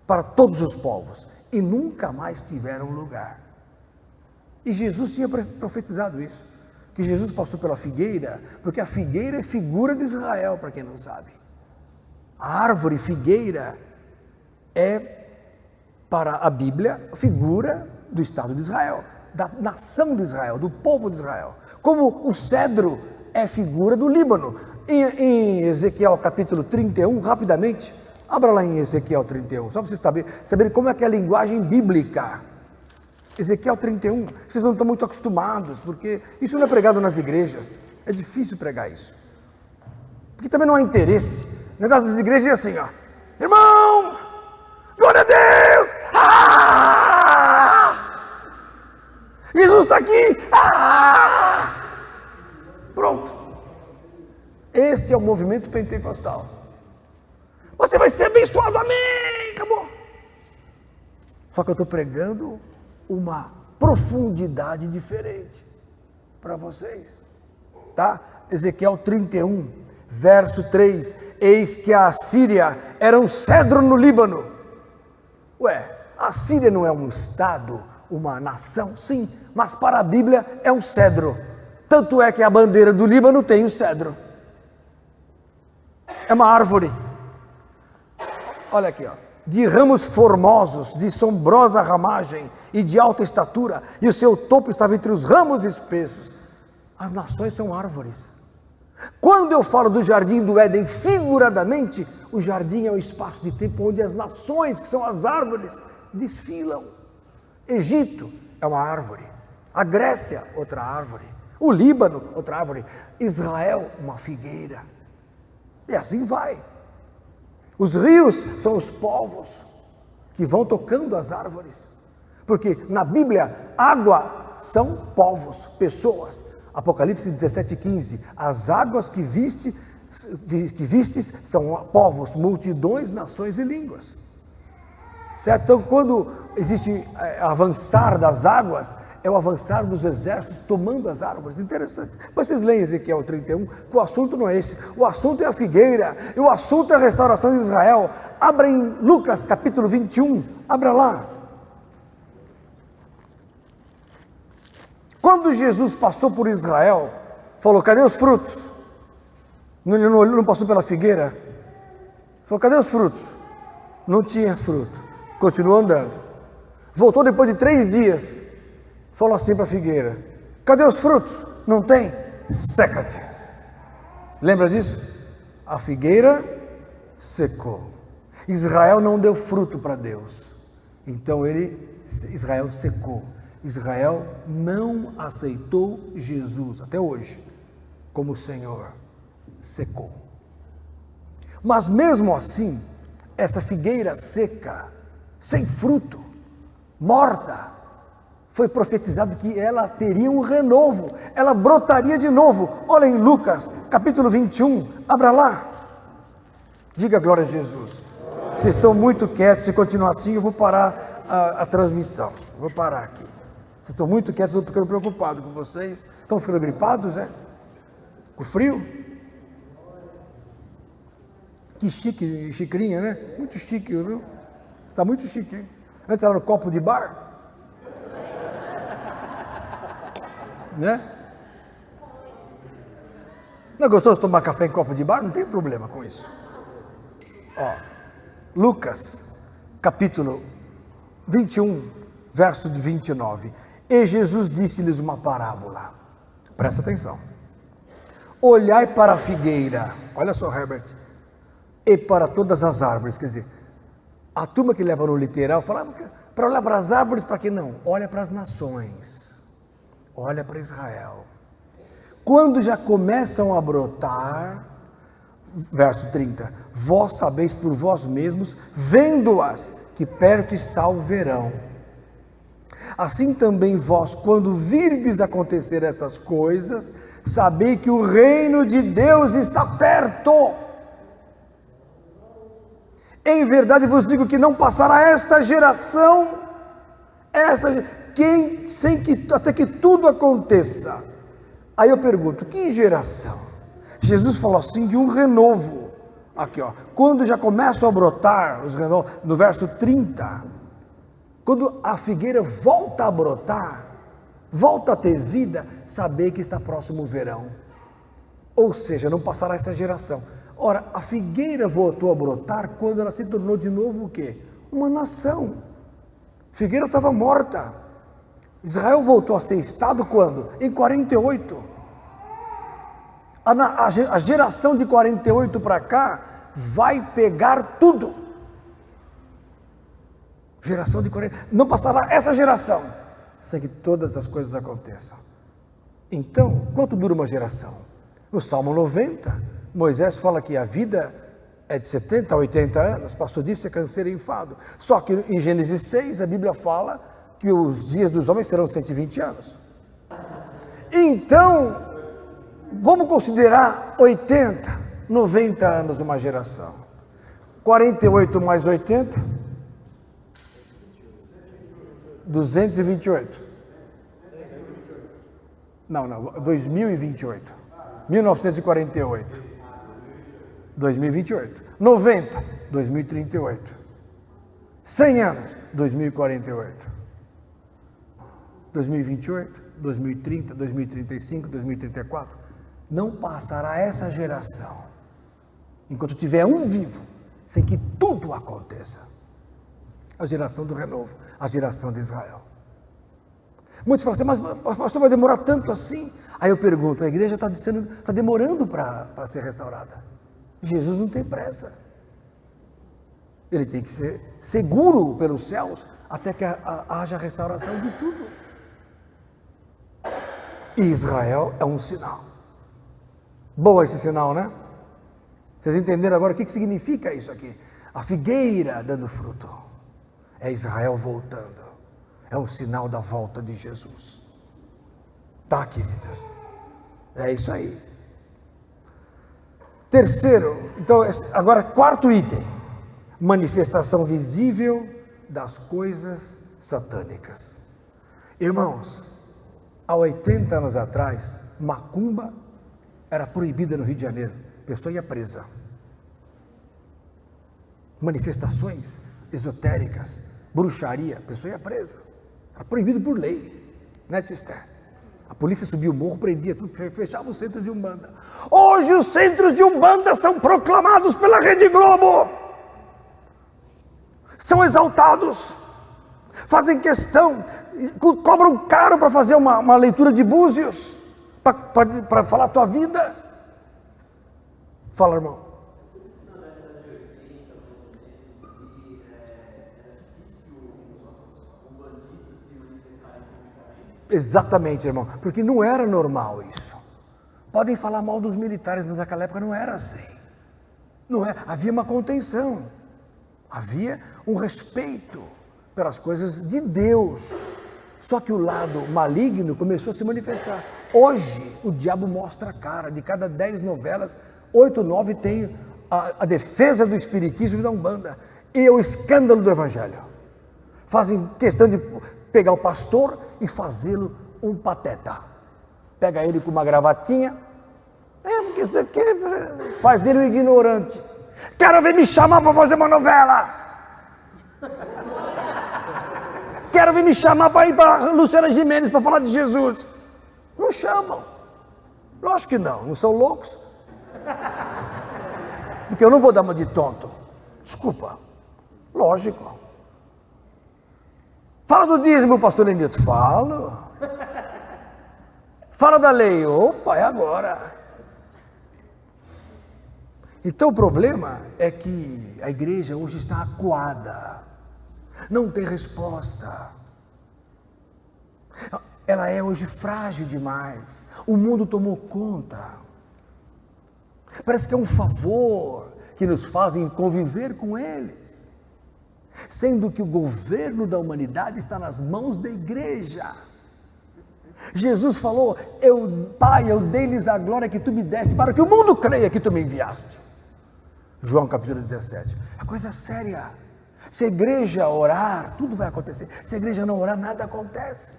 para todos os povos, e nunca mais tiveram lugar. E Jesus tinha profetizado isso, que Jesus passou pela figueira, porque a figueira é figura de Israel, para quem não sabe. A árvore figueira é, para a Bíblia, figura do Estado de Israel, da nação de Israel, do povo de Israel. Como o cedro é figura do Líbano. Em Ezequiel capítulo 31, rapidamente, abra lá em Ezequiel 31, só para vocês saberem como é que é a linguagem bíblica. Ezequiel 31, vocês não estão muito acostumados, porque isso não é pregado nas igrejas, é difícil pregar isso, porque também não há interesse. O negócio das igrejas é assim, ó, irmão, glória a Deus, Jesus está aqui, pronto. Este é o movimento pentecostal. Você vai ser abençoado, amém, acabou. Só que eu estou pregando uma profundidade diferente para vocês, tá? Ezequiel 31, verso 3, eis que a Assíria era um cedro no Líbano. Ué, a Síria não é um estado, uma nação? Sim, mas para a Bíblia é um cedro. Tanto é que a bandeira do Líbano tem o cedro. É uma árvore. Olha aqui, ó. De ramos formosos, de sombrosa ramagem e de alta estatura, e o seu topo estava entre os ramos espessos. As nações são árvores. Quando eu falo do jardim do Éden figuradamente, o jardim é o espaço de tempo onde as nações, que são as árvores, desfilam. Egito é uma árvore, a Grécia, outra árvore, o Líbano, outra árvore, Israel, uma figueira, e assim vai. Os rios são os povos que vão tocando as árvores, porque na Bíblia, água são povos, pessoas. Apocalipse 17:15, as águas que vistes são povos, multidões, nações e línguas. Certo? Então, quando existe avançar das águas, é o avançar dos exércitos tomando as árvores. Interessante. Mas vocês leem Ezequiel 31, que o assunto não é esse. O assunto é a figueira, e o assunto é a restauração de Israel. Abra em Lucas capítulo 21, abra lá. Quando Jesus passou por Israel, falou, cadê os frutos? Ele não passou pela figueira? Falou, cadê os frutos? Não tinha fruto. Continuou andando. Voltou depois de 3 dias. Falou assim para a figueira, cadê os frutos? Não tem? Seca-te. Lembra disso? A figueira secou. Israel não deu fruto para Deus. Então Israel secou. Israel não aceitou Jesus, até hoje, como Senhor. Secou. Mas mesmo assim, essa figueira seca, sem fruto, morta, foi profetizado que ela teria um renovo, ela brotaria de novo. Olha em Lucas, capítulo 21, abra lá. Diga glória a Jesus. Vocês estão muito quietos, se continuar assim eu vou parar a transmissão. Vou parar aqui. Vocês estão muito quietos, eu estou ficando preocupado com vocês. Estão ficando gripados, é? Com frio? Que chique, xicrinha, né? Muito chique, viu? Está muito chique, hein? Antes era no copo de bar. Né? Não é gostoso tomar café em copo de bar? Não tem problema com isso. Ó, Lucas, capítulo 21, verso de 29. E Jesus disse-lhes uma parábola. Presta atenção. Olhai para a figueira, olha só, Herbert, e para todas as árvores. Quer dizer, a turma que leva no literal fala, para olhar para as árvores, para que não? Olha para as nações. Olha para Israel. Quando já começam a brotar, verso 30, vós sabeis por vós mesmos, vendo-as, que perto está o verão. Assim também vós, quando virdes acontecer essas coisas, sabei que o reino de Deus está perto. Em verdade vos digo que não passará esta geração Até que tudo aconteça. Aí eu pergunto, que geração? Jesus falou assim de um renovo. Aqui, ó, quando já começam a brotar os renovos, no verso 30, quando a figueira volta a brotar, volta a ter vida, saber que está próximo o verão. Ou seja, não passará essa geração. Ora, a figueira voltou a brotar quando ela se tornou de novo o quê? Uma nação. A figueira estava morta. Israel voltou a ser Estado quando? Em 48. A geração de 48 para cá vai pegar tudo. Geração de 40. Não passará essa geração sem que todas as coisas aconteçam. Então, quanto dura uma geração? No Salmo 90, Moisés fala que a vida é de 70 a 80 anos, passou disso é canseiro e enfado. Só que em Gênesis 6, a Bíblia fala que os dias dos homens serão 120 anos. Então, vamos considerar 80, 90 anos uma geração. 48 mais 80, 228. Não, 2028. 1948. 2028. 90, 2038. 100 anos, 2048. 2028, 2030, 2035, 2034. Não passará essa geração, enquanto tiver um vivo, sem que tudo aconteça. A geração do renovo, a geração de Israel. Muitos falam assim, mas pastor, vai demorar tanto assim? Aí eu pergunto, a igreja está demorando para ser restaurada. Jesus não tem pressa. Ele tem que ser seguro pelos céus até que haja restauração de tudo. E Israel é um sinal. Bom esse sinal, né? Vocês entenderam agora o que significa isso aqui? A figueira dando fruto. É Israel voltando. É um sinal da volta de Jesus. Tá, queridos? É isso aí. Terceiro, então, agora quarto item. Manifestação visível das coisas satânicas. Irmãos, há 80 anos atrás, macumba era proibida no Rio de Janeiro. A pessoa ia presa. Manifestações esotéricas, bruxaria, a pessoa ia presa. Era proibido por lei, né, Tister? A polícia subia o morro, prendia tudo, fechava os centros de Umbanda. Hoje os centros de Umbanda são proclamados pela Rede Globo. São exaltados. Fazem questão, cobram caro para fazer uma leitura de búzios, para falar a tua vida. Fala, irmão. Exatamente, irmão, porque não era normal isso. Podem falar mal dos militares, mas naquela época não era assim. Não é, havia uma contenção, havia um respeito pelas coisas de Deus. Só que o lado maligno começou a se manifestar. Hoje, o diabo mostra a cara. De cada 10 novelas, 8, 9 tem a defesa do espiritismo e da Umbanda. E o escândalo do evangelho. Fazem questão de pegar o pastor e fazê-lo um pateta. Pega ele com uma gravatinha, porque você quer, faz dele um ignorante. Quero ver me chamar para fazer uma novela. Quero ver me chamar para ir para Luciana Gimenez para falar de Jesus. Não chamam. Lógico que não são loucos. Porque eu não vou dar uma de tonto. Desculpa. Lógico. Fala do dízimo, pastor Lenito. Falo. Fala da lei. Opa, é agora. Então o problema é que a igreja hoje está acuada. Não tem resposta. Ela é hoje frágil demais. O mundo tomou conta. Parece que é um favor que nos fazem conviver com eles. Sendo que o governo da humanidade está nas mãos da igreja. Jesus falou, Pai, eu dei-lhes a glória que tu me deste, para que o mundo creia que tu me enviaste. João capítulo 17. É coisa séria. Se a igreja orar, tudo vai acontecer. Se a igreja não orar, nada acontece.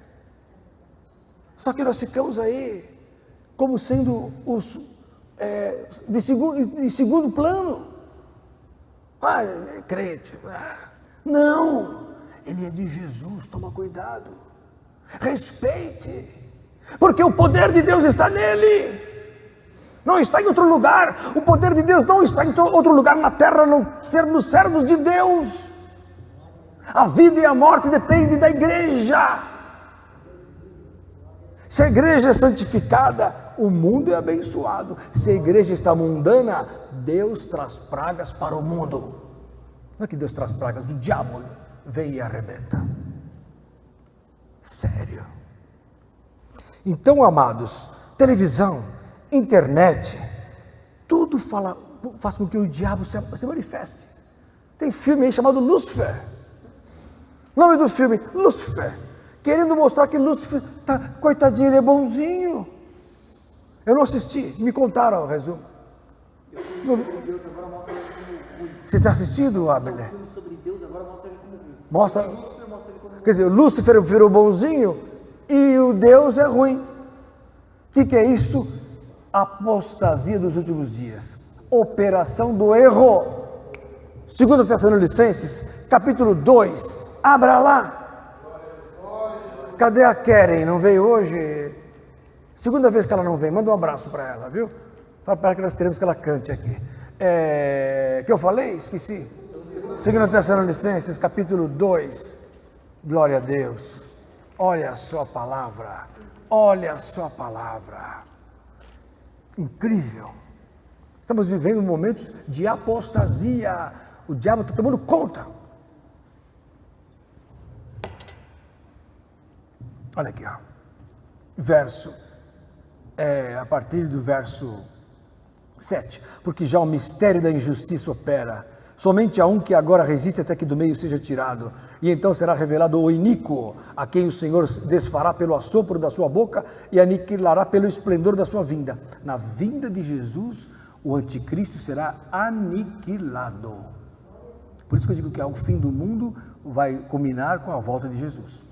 Só que nós ficamos aí como sendo os de segundo plano. É crente. Não, ele é de Jesus, toma cuidado. Respeite, porque o poder de Deus está nele. Não está em outro lugar. O poder de Deus não está em outro lugar na terra, a não ser nos servos de Deus. A vida e a morte dependem da igreja. Se a igreja é santificada, o mundo é abençoado. Se a igreja está mundana, Deus traz pragas para o mundo. Não é que Deus traz pragas, o diabo vem e arrebenta. Sério. Então, amados, televisão, internet, tudo faz com que o diabo se manifeste. Tem filme aí chamado Lúcifer. O nome do filme, Lúcifer. Querendo mostrar que Lúcifer, coitadinho, ele é bonzinho. Eu não assisti, me contaram o resumo. Você está assistindo, Abner? filme sobre Deus, agora mostra ele como ruim. Mostra. Lúcifer mostra ele como ruim. Quer dizer, o Lúcifer virou bonzinho e o Deus é ruim. O que é isso? Apostasia dos últimos dias. Operação do erro. 2 Tessalonicenses, capítulo 2. Abra lá. Cadê a Keren? Não veio hoje? Segunda vez que ela não vem. Manda um abraço para ela, viu? Fala para ela que nós teremos que ela cante aqui. Que eu falei? Esqueci. 2 Tessalonicenses, capítulo 2. Glória a Deus. Olha só a palavra. Olha só a palavra. Incrível. Estamos vivendo momentos de apostasia. O diabo está tomando conta. Olha aqui, ó. A partir do verso 7. Porque já o mistério da injustiça opera. Somente há um que agora resiste até que do meio seja tirado. E então será revelado o iníquo, a quem o Senhor desfará pelo assopro da sua boca e aniquilará pelo esplendor da sua vinda. Na vinda de Jesus, o anticristo será aniquilado. Por isso que eu digo que o fim do mundo vai culminar com a volta de Jesus.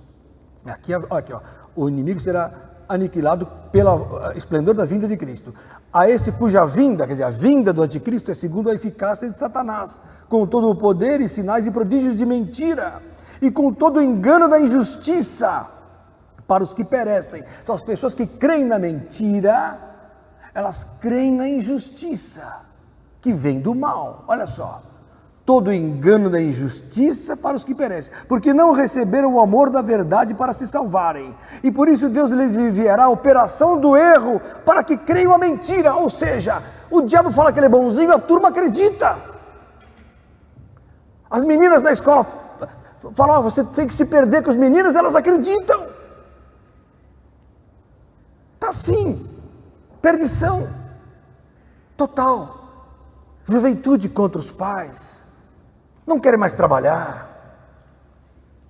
Aqui, ó, o inimigo será aniquilado pelo esplendor da vinda de Cristo. A esse cuja vinda, quer dizer, a vinda do anticristo é segundo a eficácia de Satanás, com todo o poder e sinais e prodígios de mentira, e com todo o engano da injustiça para os que perecem. Então as pessoas que creem na mentira, elas creem na injustiça, que vem do mal. Olha só. Todo o engano da injustiça para os que perecem, porque não receberam o amor da verdade para se salvarem, e por isso Deus lhes enviará a operação do erro, para que creiam a mentira. Ou seja, o diabo fala que ele é bonzinho, a turma acredita. As meninas da escola falam, você tem que se perder com os meninos, elas acreditam. Está assim, perdição total, juventude contra os pais, não querem mais trabalhar,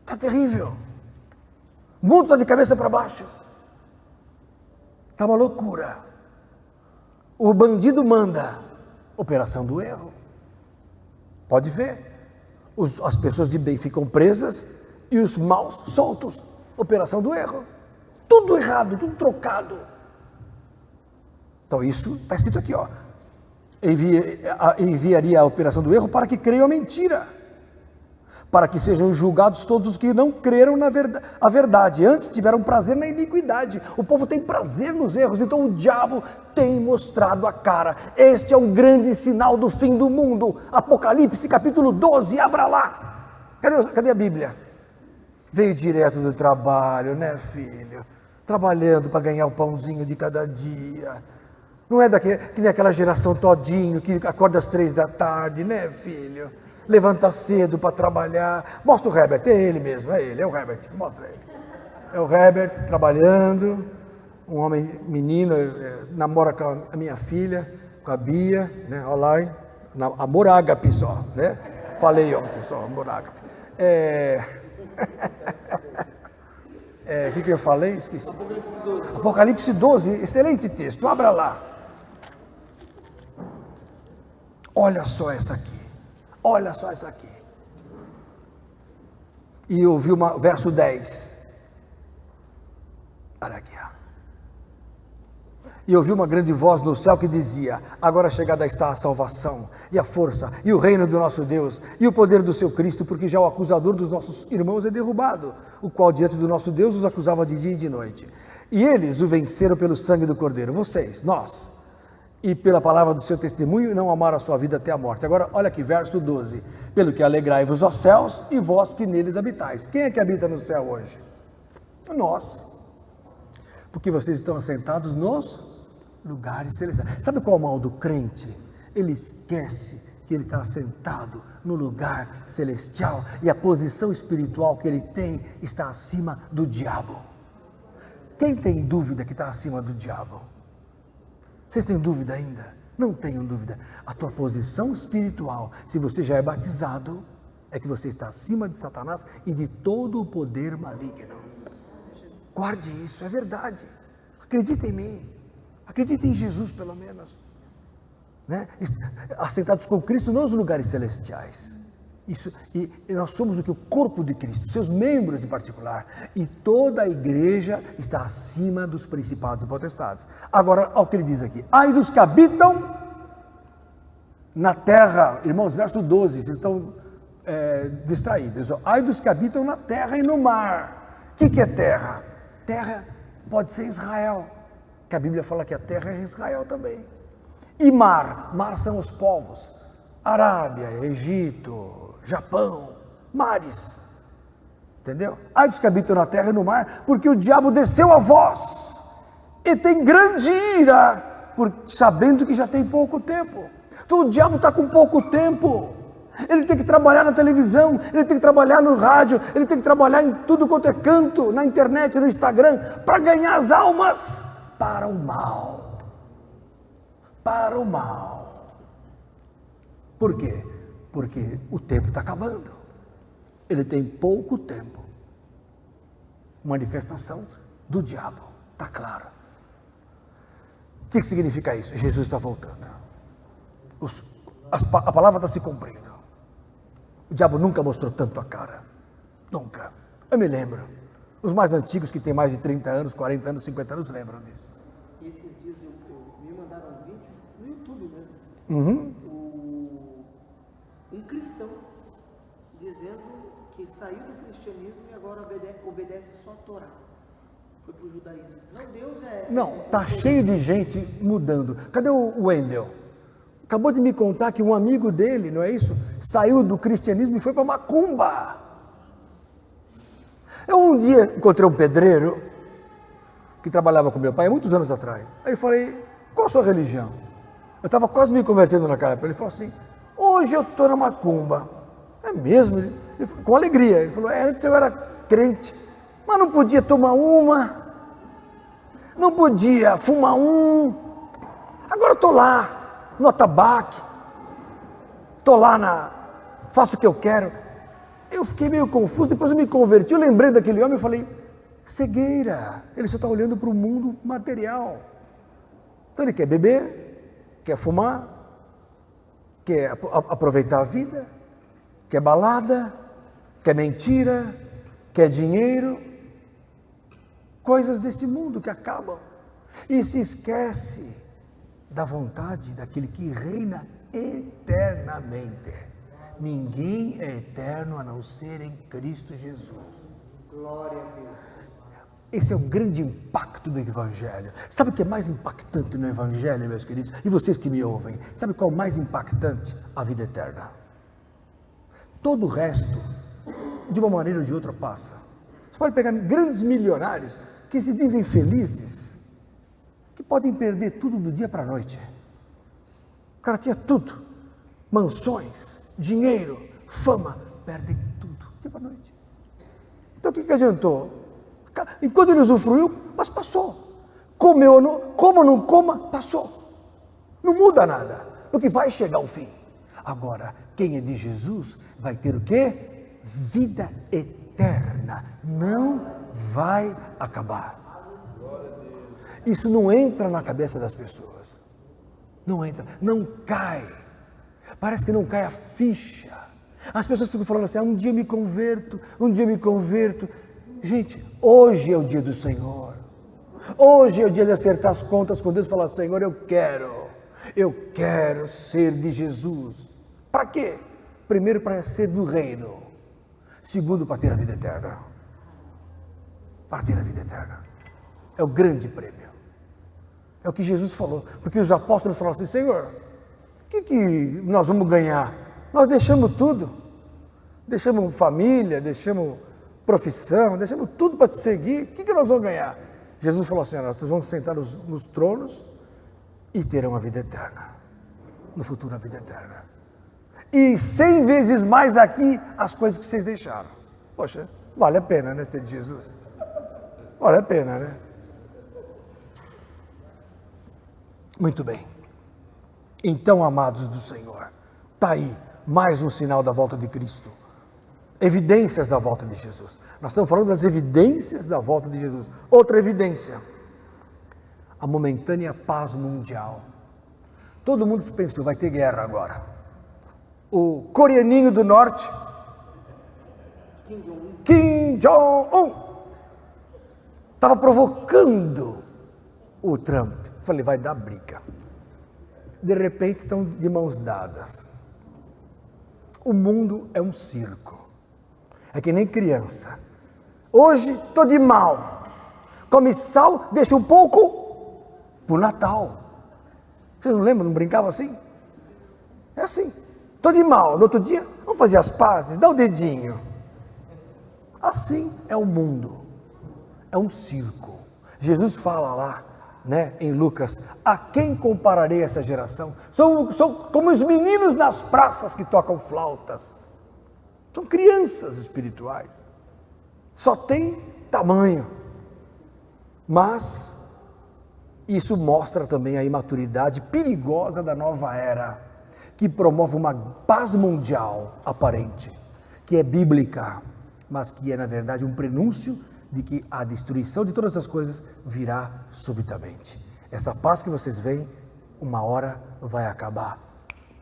está terrível, o mundo está de cabeça para baixo, está uma loucura. O bandido manda, operação do erro. Pode ver, as pessoas de bem ficam presas e os maus soltos, operação do erro. Tudo errado, tudo trocado. Então isso está escrito aqui, ó. Enviaria a operação do erro para que creiam a mentira, para que sejam julgados todos os que não creram a verdade, antes tiveram prazer na iniquidade. O povo tem prazer nos erros, então o diabo tem mostrado a cara. Este é um grande sinal do fim do mundo. Apocalipse capítulo 12, abra lá. Cadê a Bíblia? Veio direto do trabalho, né, filho? Trabalhando para ganhar o pãozinho de cada dia. Não é que nem aquela geração todinho que acorda às 3 da tarde, né, filho? Levanta cedo para trabalhar. Mostra o Herbert, é ele mesmo, é o Herbert, mostra ele. É o Herbert trabalhando, um homem, menino, namora com a minha filha, com a Bia, né, olha lá, amor ágape só, né? Falei ontem só, amor ágape. O que eu falei? Esqueci. Apocalipse 12, excelente texto, abra lá. Olha só essa aqui, olha só essa aqui. E ouvi verso 10. Olha aqui, ó. E ouvi uma grande voz no céu que dizia: agora chegada está a salvação, e a força, e o reino do nosso Deus, e o poder do seu Cristo, porque já o acusador dos nossos irmãos é derrubado, o qual diante do nosso Deus os acusava de dia e de noite. E eles o venceram pelo sangue do Cordeiro, vocês, nós, e pela palavra do seu testemunho, não amaram a sua vida até a morte. Agora, olha aqui, verso 12. Pelo que alegrai-vos, ó céus, e vós que neles habitais. Quem é que habita no céu hoje? Nós. Porque vocês estão assentados nos lugares celestiais. Sabe qual é o mal do crente? Ele esquece que ele está assentado no lugar celestial e a posição espiritual que ele tem está acima do diabo. Quem tem dúvida que está acima do diabo? Vocês têm dúvida ainda? Não tenham dúvida. A tua posição espiritual, se você já é batizado, é que você está acima de Satanás e de todo o poder maligno. Guarde isso, é verdade. Acredite em mim. Acredite em Jesus, pelo menos. Né? Assentados com Cristo nos lugares celestiais. Isso, e nós somos o que? O corpo de Cristo, seus membros em particular. E toda a igreja está acima dos principados e potestades. Agora, olha o que ele diz aqui. Ai dos que habitam na terra. Irmãos, verso 12, vocês estão distraídos. Ai dos que habitam na terra e no mar. O que é terra? Terra pode ser Israel, que a Bíblia fala que a terra é Israel também. E mar são os povos, Arábia, Egito, Japão, mares, entendeu? Ai dos que habitam na terra e no mar, porque o diabo desceu a vós, e tem grande ira, sabendo que já tem pouco tempo. Então o diabo está com pouco tempo. Ele tem que trabalhar na televisão, ele tem que trabalhar no rádio, ele tem que trabalhar em tudo quanto é canto, na internet, no Instagram, para ganhar as almas para o mal. Para o mal. Por quê? Porque o tempo está acabando. Ele tem pouco tempo. Manifestação do diabo, está claro. O que significa isso? Jesus está voltando. A palavra está se cumprindo. O diabo nunca mostrou tanto a cara. Nunca. Eu me lembro. Os mais antigos, que têm mais de 30 anos, 40 anos, 50 anos, lembram disso. E esses dias me mandaram um vídeo, no YouTube mesmo. Um cristão dizendo que saiu do cristianismo e agora obedece só a Torá. Foi para o judaísmo. Não, Deus é... Não, está cheio de gente mudando. Cadê o Wendel? Acabou de me contar que um amigo dele, não é isso? Saiu do cristianismo e foi para macumba. Eu um dia encontrei um pedreiro que trabalhava com meu pai, há muitos anos atrás. Aí eu falei, qual a sua religião? Eu estava quase me convertendo naquela época. Ele falou assim, hoje eu estou na macumba. É mesmo? Ele falou, com alegria. Ele falou, antes eu era crente, mas não podia tomar uma, não podia fumar agora eu estou lá. No atabaque, estou lá, faço o que eu quero. Eu fiquei meio confuso, depois eu me converti, eu lembrei daquele homem e falei, cegueira, ele só está olhando para o mundo material. Então ele quer beber, quer fumar, quer aproveitar a vida, quer balada, quer mentira, quer dinheiro, coisas desse mundo que acabam, e se esquece da vontade daquele que reina eternamente. Ninguém é eterno a não ser em Cristo Jesus. Glória a Deus. Esse é o grande impacto do Evangelho. Sabe o que é mais impactante no Evangelho, meus queridos? E vocês que me ouvem, sabe qual é o mais impactante? A vida eterna. Todo o resto, de uma maneira ou de outra, passa. Você pode pegar grandes milionários que se dizem felizes, que podem perder tudo do dia para a noite. O cara tinha tudo, mansões, dinheiro, fama, perdem tudo do dia para a noite. Então o que adiantou? Enquanto ele usufruiu, mas passou. Comeu ou não, coma ou não coma, passou. Não muda nada, porque vai chegar o fim. Agora, quem é de Jesus vai ter o quê? Vida eterna, não vai acabar. Isso não entra na cabeça das pessoas, não entra, não cai, parece que não cai a ficha, As pessoas ficam falando assim, um dia eu me converto, um dia eu me converto. Gente, hoje é o dia do Senhor. Hoje é o dia de acertar as contas com Deus e falar, Senhor, eu quero ser de Jesus. Para quê? Primeiro, para ser do reino. Segundo, para ter a vida eterna. Para ter a vida eterna. É o grande prêmio. É o que Jesus falou. Porque os apóstolos falaram assim, Senhor, o que nós vamos ganhar? Nós deixamos tudo. Deixamos família, deixamos profissão, deixamos tudo para te seguir. O que nós vamos ganhar? Jesus falou assim, vocês vão sentar nos tronos e terão a vida eterna. No futuro, a vida eterna. E 100 vezes mais aqui as coisas que vocês deixaram. Poxa, vale a pena, né, ser de Jesus? Vale a pena, né? Muito bem. Então, amados do Senhor, está aí mais um sinal da volta de Cristo. Evidências da volta de Jesus. Nós estamos falando das evidências da volta de Jesus. Outra evidência, a momentânea paz mundial. Todo mundo pensou, vai ter guerra agora. O coreaninho do norte, Kim Jong-un, estava provocando o Trump. Falei, vai dar briga. De repente estão de mãos dadas. O mundo é um circo. É que nem criança. Hoje estou de mal. Come sal, deixa um pouco para o Natal. Vocês não lembram? Não brincavam assim? É assim. Estou de mal. No outro dia, vamos fazer as pazes, dá o dedinho. Assim é o mundo. É um circo. Jesus fala lá, né, em Lucas, a quem compararei essa geração? São como os meninos nas praças que tocam flautas. São crianças espirituais. Só tem tamanho. Mas isso mostra também a imaturidade perigosa da nova era, que promove uma paz mundial aparente, que é bíblica, mas que é na verdade um prenúncio de que a destruição de todas as coisas virá subitamente. Essa paz que vocês veem, uma hora vai acabar.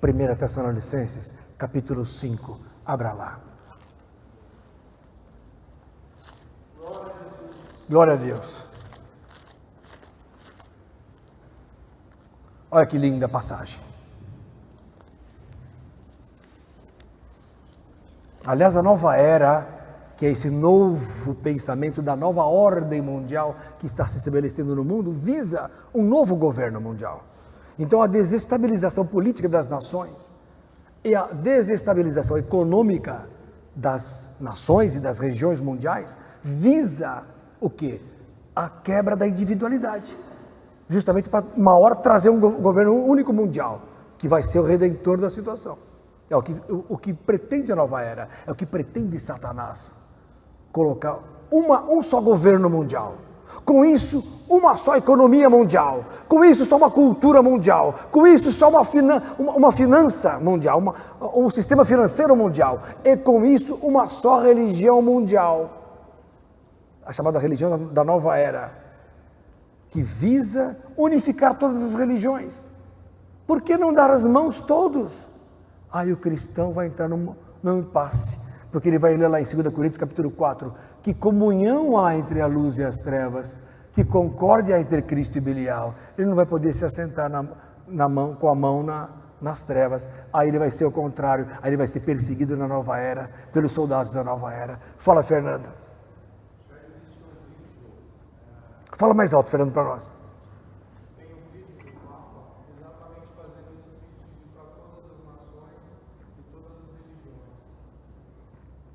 1 Tessalonicenses, capítulo 5, abra lá. Glória a Deus. Olha que linda passagem. Aliás, a nova era, que é esse novo pensamento da nova ordem mundial que está se estabelecendo no mundo, visa um novo governo mundial. Então, a desestabilização política das nações e a desestabilização econômica das nações e das regiões mundiais visa o quê? A quebra da individualidade. Justamente para uma hora trazer um governo único mundial, que vai ser o redentor da situação. É o que pretende a nova era, é o que pretende Satanás. Colocar um só governo mundial. Com isso, uma só economia mundial. Com isso, só uma cultura mundial. Com isso, só uma finança mundial, um sistema financeiro mundial. E com isso, uma só religião mundial. A chamada religião da nova era, que visa unificar todas as religiões. Por que não dar as mãos todos? Aí o cristão vai entrar num impasse, porque ele vai ler lá em 2 Coríntios capítulo 4, que comunhão há entre a luz e as trevas, que concórdia há entre Cristo e Belial. Ele não vai poder se assentar com a mão nas trevas. Aí ele vai ser o contrário, aí ele vai ser perseguido na nova era, pelos soldados da nova era. Fala, Fernando. Fala mais alto, Fernando, para nós. Tem um vídeo do Papa exatamente fazendo esse pedido para todas as nações e todas as religiões.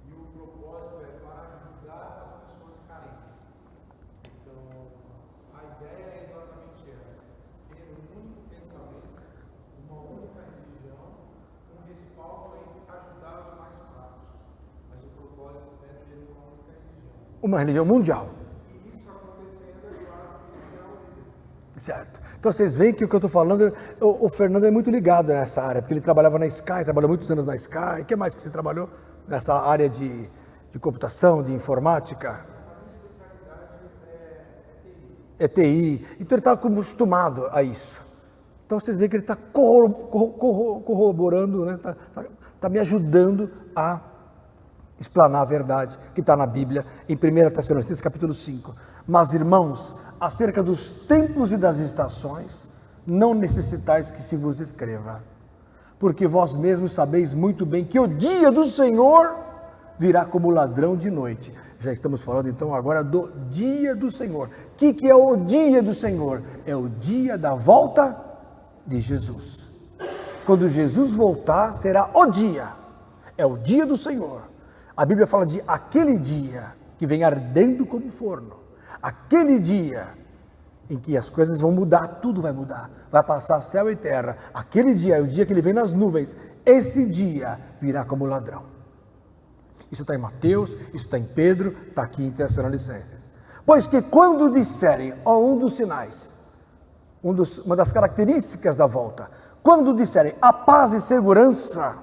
E o propósito é para ajudar as pessoas carentes. Então, a ideia é exatamente essa: ter um único pensamento, uma única religião, um respaldo em ajudar os mais fracos. Mas o propósito é ter uma única religião. Uma religião mundial. Certo. Então vocês veem que o que eu estou falando, o Fernando é muito ligado nessa área, porque ele trabalhava na Sky, trabalhou muitos anos na Sky. O que mais que você trabalhou nessa área de computação, de informática? A minha especialidade é TI. Então ele está acostumado a isso. Então vocês veem que ele está corroborando, né? Tá está me ajudando a explanar a verdade que está na Bíblia, em 1 Tessalonicenses capítulo 5. Mas, irmãos, acerca dos tempos e das estações, não necessitais que se vos escreva, porque vós mesmos sabeis muito bem que o dia do Senhor virá como ladrão de noite. Já estamos falando então agora do dia do Senhor. O que é o dia do Senhor? É o dia da volta de Jesus. Quando Jesus voltar, será o dia. É o dia do Senhor. A Bíblia fala de aquele dia que vem ardendo como forno. Aquele dia em que as coisas vão mudar, tudo vai mudar. Vai passar céu e terra. Aquele dia é o dia que ele vem nas nuvens. Esse dia virá como ladrão. Isso está em Mateus, isso está em Pedro, está aqui em Tessalonicenses. Pois que quando disserem, um dos sinais, uma das características da volta, quando disserem a paz e segurança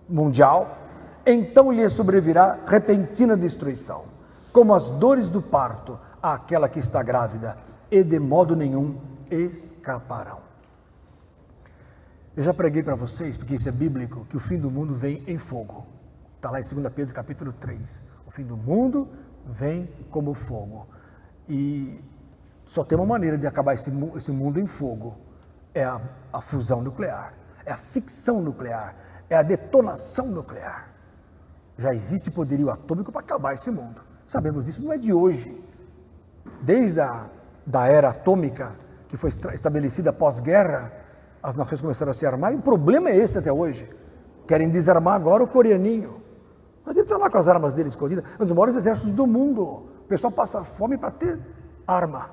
mundial, então lhe sobrevirá repentina destruição, como as dores do parto àquela que está grávida, e de modo nenhum escaparão. Eu já preguei para vocês, porque isso é bíblico, que o fim do mundo vem em fogo. Está lá em 2 Pedro capítulo 3. O fim do mundo vem como fogo. E só tem uma maneira de acabar esse mundo em fogo. É a fusão nuclear. É a ficção nuclear. É a detonação nuclear. Já existe poderio atômico para acabar esse mundo. Sabemos disso, não é de hoje. Desde da era atômica, que foi estabelecida pós-guerra, as nações começaram a se armar, e o problema é esse até hoje. Querem desarmar agora o coreaninho. Mas ele está lá com as armas dele escondidas. É um dos maiores exércitos do mundo. O pessoal passa fome para ter arma.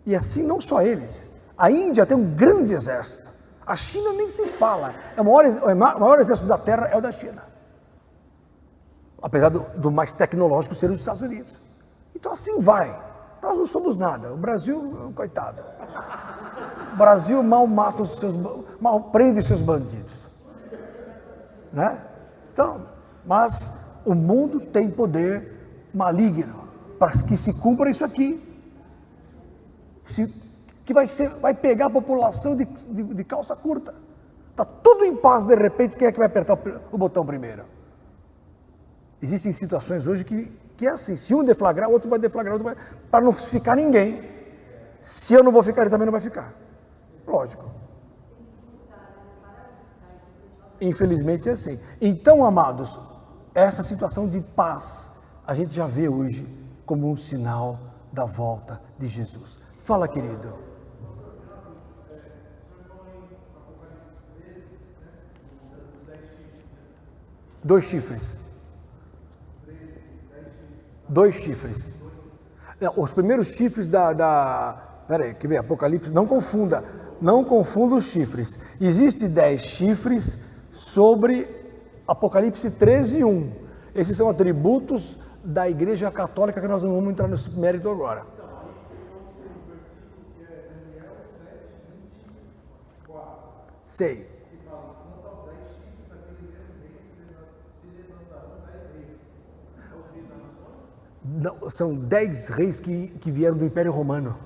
E assim não só eles. A Índia tem um grande exército. A China nem se fala. O maior exército da Terra é o da China. Apesar do mais tecnológico ser os Estados Unidos. Então assim vai. Nós não somos nada. O Brasil, coitado. O Brasil mal mata mal prende os seus bandidos. Né? Então, mas o mundo tem poder maligno para que se cumpra isso aqui. Que vai pegar a população de calça curta. Está tudo em paz, de repente, quem é que vai apertar o botão primeiro? Existem situações hoje que é assim, se um deflagrar, o outro vai deflagrar, para não ficar ninguém. Se eu não vou ficar, ele também não vai ficar. Lógico. Infelizmente é assim. Então, amados, essa situação de paz, a gente já vê hoje como um sinal da volta de Jesus. Fala, querido. Dois chifres. Os primeiros chifres peraí, quer ver? Apocalipse, não confunda os chifres. Existem 10 chifres sobre Apocalipse 13:1. Esses são atributos da Igreja Católica que nós não vamos entrar nesse mérito agora. Sei. Não, são 10 reis que vieram do Império Romano.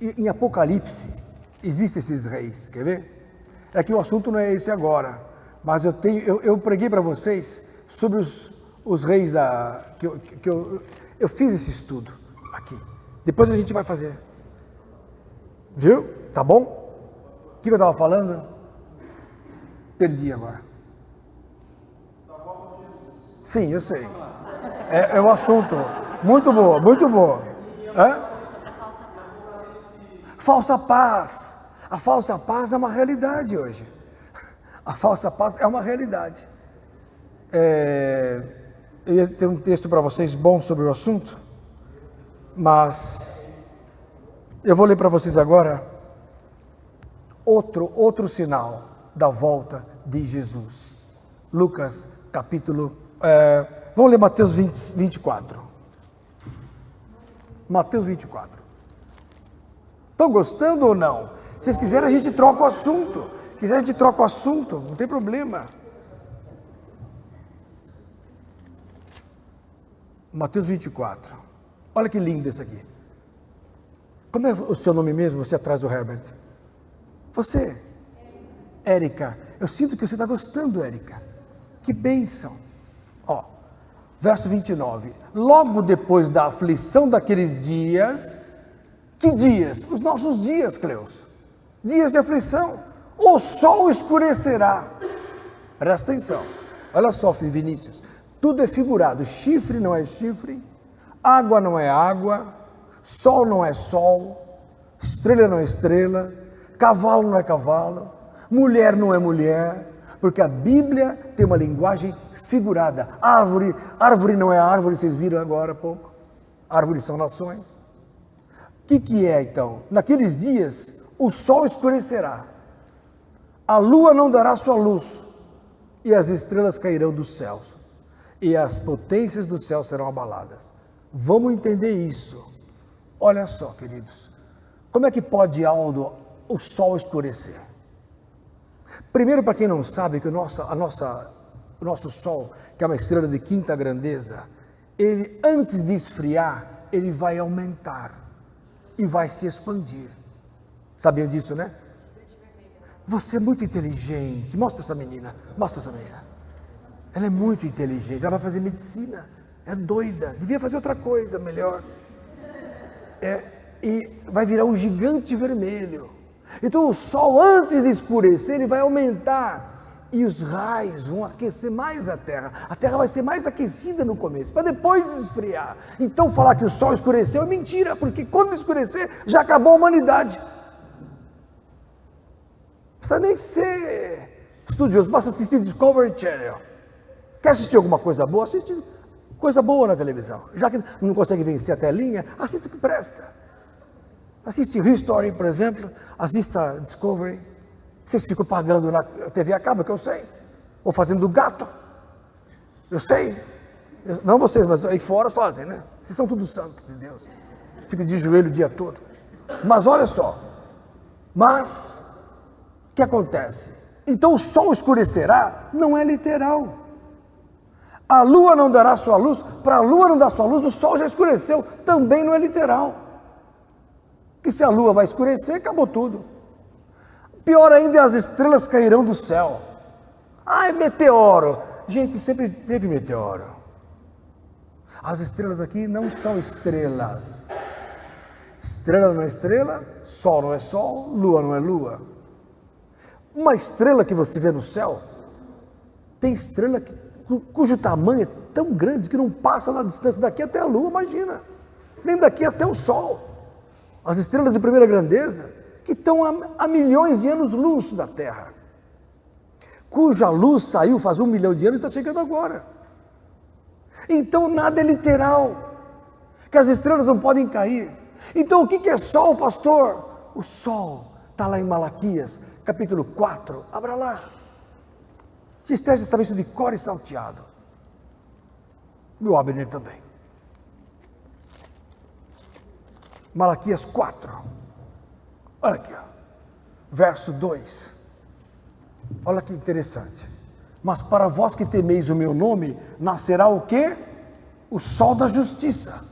E em Apocalipse existem esses reis, quer ver? É que o assunto não é esse agora, mas eu preguei para vocês sobre os reis eu fiz esse estudo aqui. Depois a gente vai fazer. Viu? Tá bom? O que eu estava falando? Perdi agora. Sim, eu sei. É o assunto. Muito boa, muito boa. Falsa paz. A falsa paz é uma realidade hoje. A falsa paz é uma realidade. Eu ia ter um texto para vocês bom sobre o assunto, mas eu vou ler para vocês agora outro sinal da volta de Jesus. Lucas capítulo... vamos ler Mateus 24. Mateus 24. Estão gostando ou não? Se vocês quiserem, a gente troca o assunto. Se quiser, a gente troca o assunto, não tem problema. Mateus 24. Olha que lindo esse aqui. Como é o seu nome mesmo? Você atrás do Herbert. Você? Érica. Eu sinto que você está gostando, Érica. Que bênção. Ó, verso 29. Logo depois da aflição daqueles dias, que dias? Os nossos dias, Cleus. Dias de aflição. O sol escurecerá. Presta atenção. Olha só, Vinícius. Tudo é figurado. Chifre não é chifre. Água não é água. Sol não é sol. Estrela não é estrela. Cavalo não é cavalo. Mulher não é mulher. Porque a Bíblia tem uma linguagem figurada. Árvore não é árvore, vocês viram agora há pouco. Árvores são nações. O que é então? Naqueles dias, o sol escurecerá. A lua não dará sua luz. E as estrelas cairão dos céus. E as potências do céu serão abaladas. Vamos entender isso. Olha só, queridos. Como é que pode, Aldo, o sol escurecer? Primeiro, para quem não sabe, que o nosso Sol, que é uma estrela de quinta grandeza, ele, antes de esfriar, ele vai aumentar e vai se expandir. Sabiam disso, né? Você é muito inteligente. Mostra essa menina. Ela é muito inteligente. Ela vai fazer medicina. É doida. Devia fazer outra coisa melhor. E vai virar um gigante vermelho. Então o sol, antes de escurecer, ele vai aumentar e os raios vão aquecer mais a terra vai ser mais aquecida no começo, para depois esfriar. Então falar que o sol escureceu é mentira, porque quando escurecer, já acabou a humanidade. Não precisa nem ser estudioso, basta assistir Discovery Channel. Quer assistir alguma coisa boa? Assiste coisa boa na televisão. Já que não consegue vencer a telinha, assista o que presta. Assiste History, por exemplo, assista Discovery. Vocês ficam pagando na TV a cabo, que eu sei. Ou fazendo gato. Eu sei. Não vocês, mas aí fora fazem, né? Vocês são tudo santo de Deus. Ficam de joelho o dia todo. Mas olha só. O que acontece? Então o sol escurecerá, não é literal. A lua não dará sua luz. Para a lua não dar sua luz, o sol já escureceu. Também não é literal. Que se a lua vai escurecer, acabou tudo. Pior ainda, as estrelas cairão do céu. É meteoro. Gente, sempre teve meteoro. As estrelas aqui não são estrelas. Estrela não é estrela, sol não é sol, lua não é lua. Uma estrela que você vê no céu, tem estrela cujo tamanho é tão grande que não passa na distância daqui até a lua, imagina. Nem daqui até o sol. As estrelas de primeira grandeza, que estão a milhões de anos-luz da Terra, cuja luz saiu faz 1 milhão de anos e está chegando agora. Então nada é literal, que as estrelas não podem cair. Então o que é sol, pastor? O sol está lá em Malaquias, capítulo 4, abra lá. Se Esther sabe isso de cor e salteado. E o Abner também. Malaquias 4, olha aqui, ó. Verso 2, olha que interessante. Mas para vós que temeis o meu nome, nascerá o quê? O sol da justiça,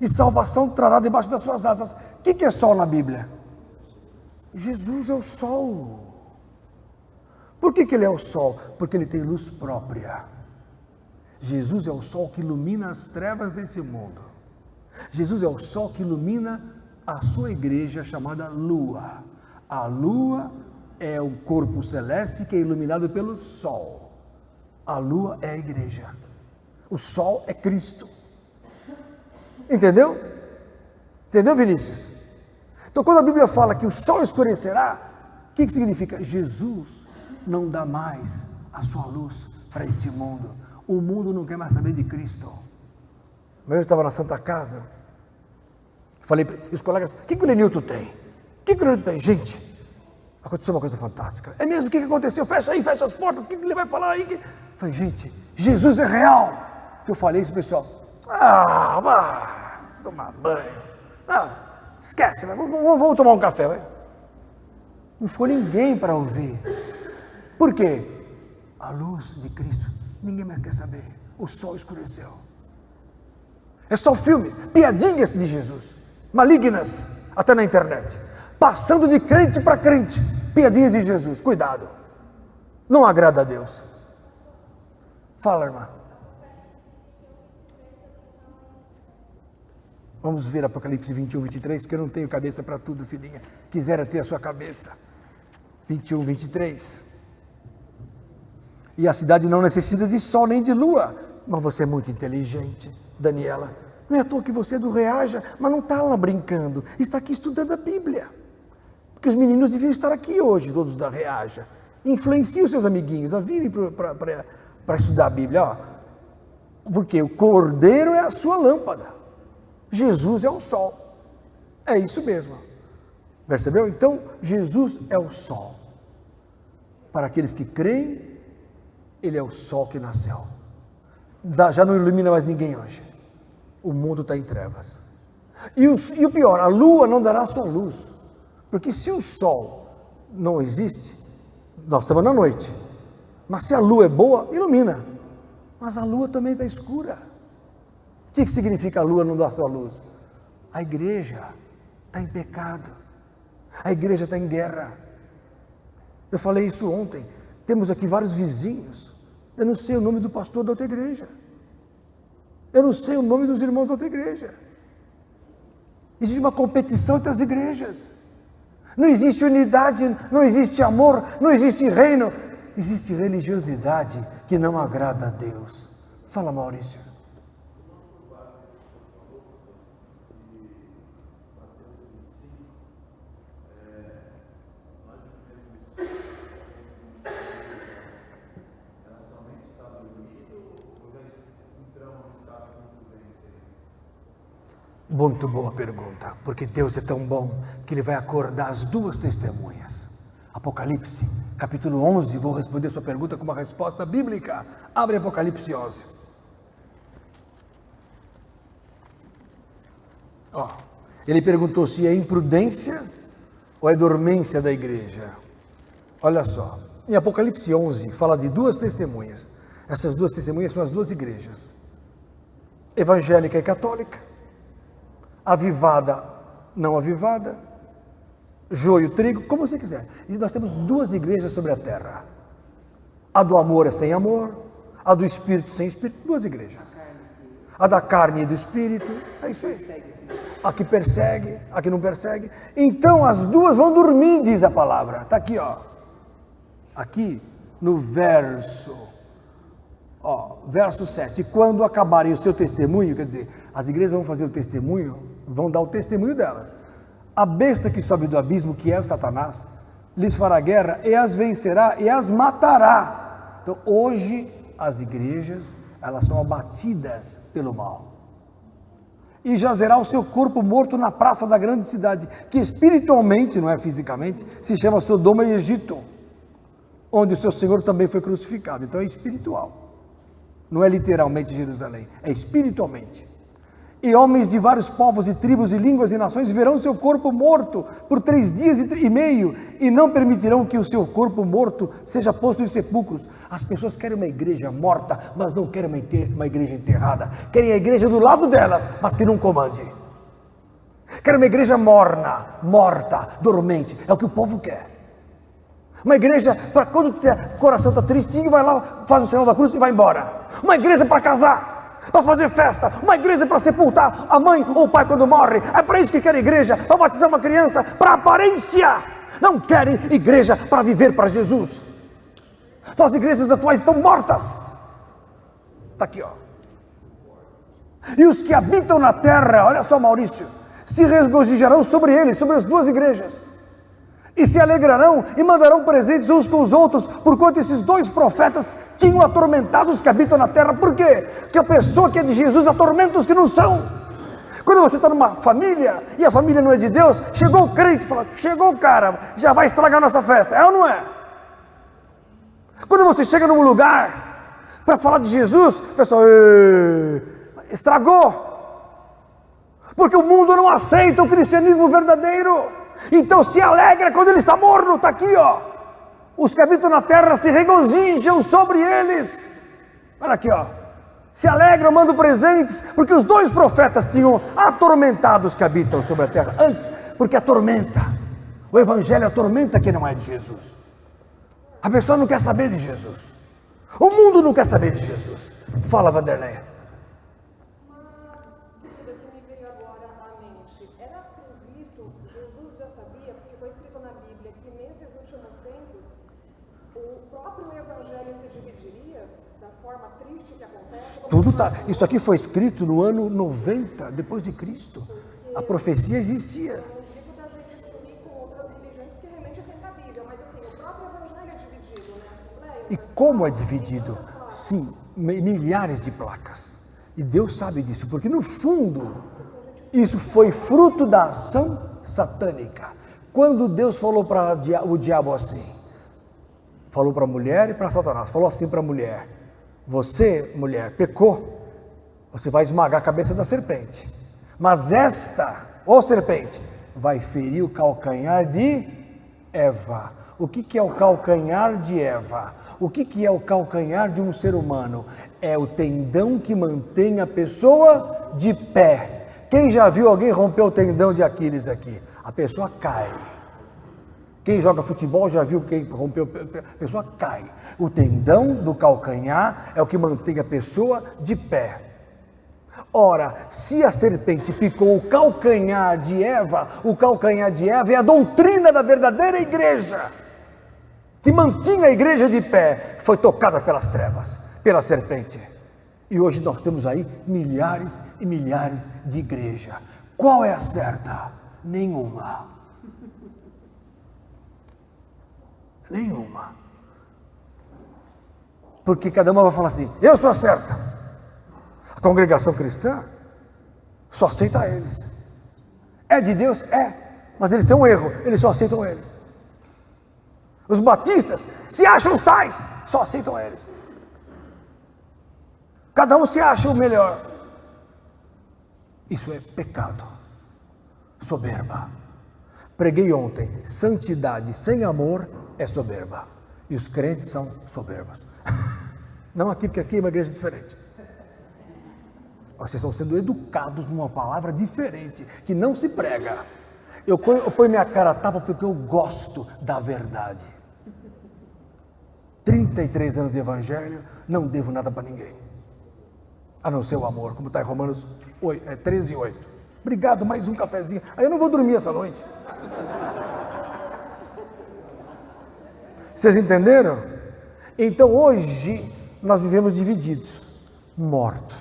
e salvação trará debaixo das suas asas. O que é sol na Bíblia? Jesus é o sol. Por que ele é o sol? Porque ele tem luz própria. Jesus é o sol que ilumina as trevas desse mundo. Jesus é o sol que ilumina a sua igreja chamada lua. A lua é o corpo celeste que é iluminado pelo sol. A lua é a igreja. O sol é Cristo. Entendeu? Entendeu, Vinícius? Então, quando a Bíblia fala que o sol escurecerá, o que significa? Jesus não dá mais a sua luz para este mundo. O mundo não quer mais saber de Cristo. Eu estava na Santa Casa, falei para os colegas, o que o Lenilton tem? O que o Lenilton tem? Gente, aconteceu uma coisa fantástica. É mesmo? O que aconteceu? Fecha aí, fecha as portas, o que ele vai falar aí? Falei, gente, Jesus é real. Que eu falei isso, pessoal, tomar banho. Esquece, vamos tomar um café, vai. Não ficou ninguém para ouvir. Por quê? A luz de Cristo, ninguém mais quer saber. O sol escureceu. É só filmes, piadinhas de Jesus, malignas, até na internet, passando de crente para crente, piadinhas de Jesus, cuidado. não agrada a Deus. Fala, irmã. Vamos ver Apocalipse 21, 23, que eu não tenho cabeça para tudo, filhinha. Quisera ter a sua cabeça. 21, 23. E a cidade não necessita de sol nem de lua. Mas você é muito inteligente, Daniela. Não é à toa que você é do Reaja, mas não está lá brincando. Está aqui estudando a Bíblia. Porque os meninos deviam estar aqui hoje, todos da Reaja. Influencie os seus amiguinhos a virem para estudar a Bíblia. Ó. Porque o cordeiro é a sua lâmpada. Jesus é o sol. É isso mesmo. Percebeu? Então, Jesus é o sol. Para aqueles que creem, ele é o sol que nasceu. Já não ilumina mais ninguém hoje. O mundo está em trevas. E o pior, a lua não dará sua luz. Porque se o sol não existe, nós estamos na noite. Mas se a lua é boa, ilumina. Mas a lua também está escura. O que significa a lua não dar sua luz? A igreja está em pecado. A igreja está em guerra. Eu falei isso ontem. Temos aqui vários vizinhos. Eu não sei o nome do pastor da outra igreja. Eu não sei o nome dos irmãos da outra igreja. Existe uma competição entre as igrejas. Não existe unidade, não existe amor, não existe reino. Existe religiosidade que não agrada a Deus. Fala, Maurício. Muito boa pergunta, porque Deus é tão bom que Ele vai acordar as duas testemunhas. Apocalipse, capítulo 11, vou responder sua pergunta com uma resposta bíblica. Abre Apocalipse 11. Ele perguntou se é imprudência ou é dormência da igreja. Olha só, em Apocalipse 11 fala de duas testemunhas. Essas duas testemunhas são as duas igrejas, evangélica e católica. Avivada, não avivada, joio, trigo, como você quiser. E nós temos duas igrejas sobre a terra. A do amor é sem amor, a do espírito sem espírito, duas igrejas. A da carne e do espírito, é isso aí. A que persegue, a que não persegue. Então as duas vão dormir, diz a palavra. Está aqui, ó. Aqui no verso 7. Quando acabarem o seu testemunho, quer dizer, as igrejas vão fazer o testemunho, vão dar o testemunho delas. A besta que sobe do abismo, que é o Satanás, lhes fará guerra e as vencerá e as matará. Então hoje as igrejas, elas são abatidas pelo mal. E jazerá o seu corpo morto na praça da grande cidade, que espiritualmente, não é fisicamente, se chama Sodoma e Egito, onde o seu Senhor também foi crucificado. Então é espiritual. Não é literalmente Jerusalém, é espiritualmente. E homens de vários povos e tribos e línguas e nações verão seu corpo morto por 3 dias e meio e não permitirão que o seu corpo morto seja posto em sepulcros. As pessoas querem uma igreja morta, mas não querem uma igreja enterrada. Querem a igreja do lado delas, mas que não comande. Querem uma igreja morna, morta, dormente. É o que o povo quer. Uma igreja para quando o coração está tristinho, vai lá, faz o sinal da cruz e vai embora. Uma igreja para casar, para fazer festa. Uma igreja para sepultar a mãe ou o pai quando morre. É para isso que quer igreja, para batizar uma criança, para aparência. Não querem igreja para viver para Jesus. Então as igrejas atuais estão mortas. Está aqui, ó. E os que habitam na terra, olha só, Maurício, se regozijarão sobre eles, sobre as duas igrejas. E se alegrarão e mandarão presentes uns com os outros, porquanto esses 2 profetas tinham atormentado os que habitam na terra. Por quê? Porque a pessoa que é de Jesus atormenta os que não são. Quando você está numa família e a família não é de Deus, chegou o crente, fala, chegou o cara, já vai estragar a nossa festa, é ou não é? Quando você chega num lugar para falar de Jesus, o pessoal, estragou. Porque o mundo não aceita o cristianismo verdadeiro. Então se alegra quando ele está morno, está aqui, ó. Os que habitam na terra se regozijam sobre eles. Olha aqui, ó. Se alegram, mandam presentes, porque os 2 profetas tinham atormentado os que habitam sobre a terra. Antes, porque atormenta. O evangelho atormenta quem não é de Jesus. A pessoa não quer saber de Jesus. O mundo não quer saber de Jesus. Fala, Vanderlei. Uma dúvida que me veio agora à mente. Era previsto, Jesus já sabia, porque foi escrito na Bíblia, que nesses últimos tempos o próprio evangelho se dividiria da forma triste que acontece. Tudo tá. Isso aqui foi escrito no ano 90 depois de Cristo. A profecia existia. Eu não digo da gente se unir com outras religiões, porque realmente isso é incabível, mas assim, o próprio evangelho é dividido, né? Assembleia, E como é dividido? Sim, milhares de placas. E Deus sabe disso, porque no fundo, isso foi fruto da ação satânica. Quando Deus falou para o diabo assim, falou para a mulher e para Satanás, falou assim para a mulher: você, mulher, pecou, você vai esmagar a cabeça da serpente. Mas esta, ó serpente, vai ferir o calcanhar de Eva. O que é o calcanhar de Eva? O que é o calcanhar de um ser humano? É o tendão que mantém a pessoa de pé. Quem já viu alguém romper o tendão de Aquiles aqui? A pessoa cai. Quem joga futebol já viu quem rompeu, a pessoa cai. O tendão do calcanhar é o que mantém a pessoa de pé. Ora, se a serpente picou o calcanhar de Eva, o calcanhar de Eva é a doutrina da verdadeira igreja, que mantinha a igreja de pé, foi tocada pelas trevas, pela serpente. E hoje nós temos aí milhares e milhares de igrejas. Qual é a certa? Nenhuma. Nenhuma. Porque cada uma vai falar assim: eu sou a certa. A congregação cristã só aceita eles. É de Deus? É. Mas eles têm um erro, eles só aceitam eles. Os batistas se acham os tais, só aceitam eles. Cada um se acha o melhor. Isso é pecado. Soberba. Preguei ontem, santidade sem amor é soberba. E os crentes são soberbos. Não aqui, porque aqui é uma igreja diferente. Vocês estão sendo educados numa palavra diferente, que não se prega. Eu ponho minha cara a tapa porque eu gosto da verdade. 33 anos de evangelho, não devo nada para ninguém, a não ser o amor, como está em Romanos 13:8. Obrigado, mais um cafezinho. Aí eu não vou dormir essa noite. Vocês entenderam? Então hoje nós vivemos divididos, mortos.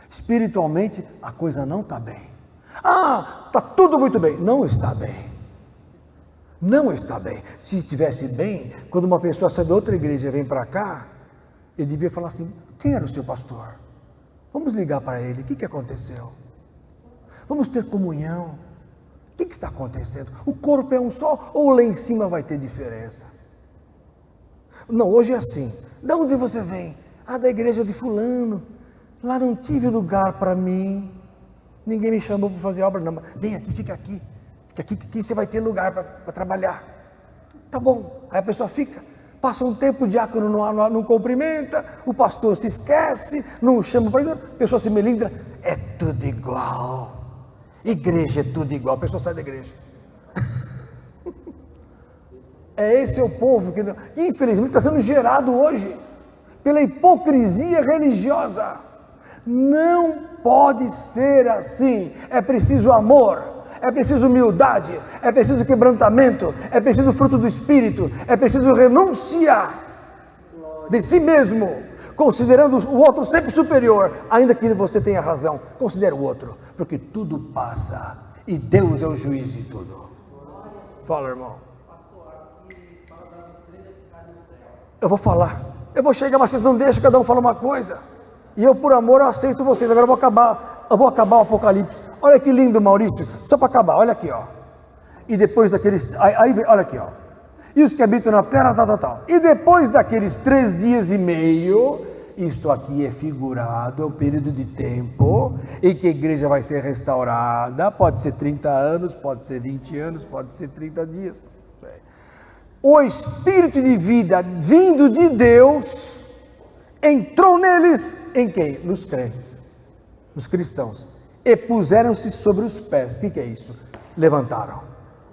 Espiritualmente a coisa não está bem. Está tudo muito bem. Não está bem. Não está bem. Se estivesse bem, quando uma pessoa sai de outra igreja e vem para cá, ele devia falar assim: quem era o seu pastor? Vamos ligar para ele, o que aconteceu? Vamos ter comunhão. O que está acontecendo? O corpo é um só ou lá em cima vai ter diferença? Não, hoje é assim. De onde você vem? Da igreja de fulano. Lá não tive lugar para mim. Ninguém me chamou para fazer obra, não. Vem aqui, fica aqui. Fica aqui, que você vai ter lugar para trabalhar. Tá bom. Aí a pessoa fica. Passa um tempo, o diácono não cumprimenta, o pastor se esquece, não chama para isso, a pessoa se melindra. É tudo igual. Igreja é tudo igual. A pessoa sai da igreja. Esse é o povo que infelizmente está sendo gerado hoje pela hipocrisia religiosa. Não pode ser assim. É preciso amor, é preciso humildade, é preciso quebrantamento, é preciso fruto do Espírito, é preciso renúncia de si mesmo, considerando o outro sempre superior, ainda que você tenha razão. Considere o outro, porque tudo passa e Deus é o juiz de tudo. Fala, irmão. Eu vou falar, eu vou chegar, mas vocês não deixam, cada um fala uma coisa. E eu, por amor, eu aceito vocês. Agora eu vou acabar o Apocalipse. Olha que lindo, Maurício. Só para acabar, olha aqui, ó. E depois daqueles... Aí olha aqui, ó. E os que habitam na terra, tal. E depois daqueles 3 dias e meio, isto aqui é figurado, é um período de tempo em que a igreja vai ser restaurada. Pode ser 30 anos, pode ser 20 anos, pode ser 30 dias. O Espírito de vida vindo de Deus entrou neles, em quem? Nos crentes, nos cristãos, e puseram-se sobre os pés. O que é isso? Levantaram.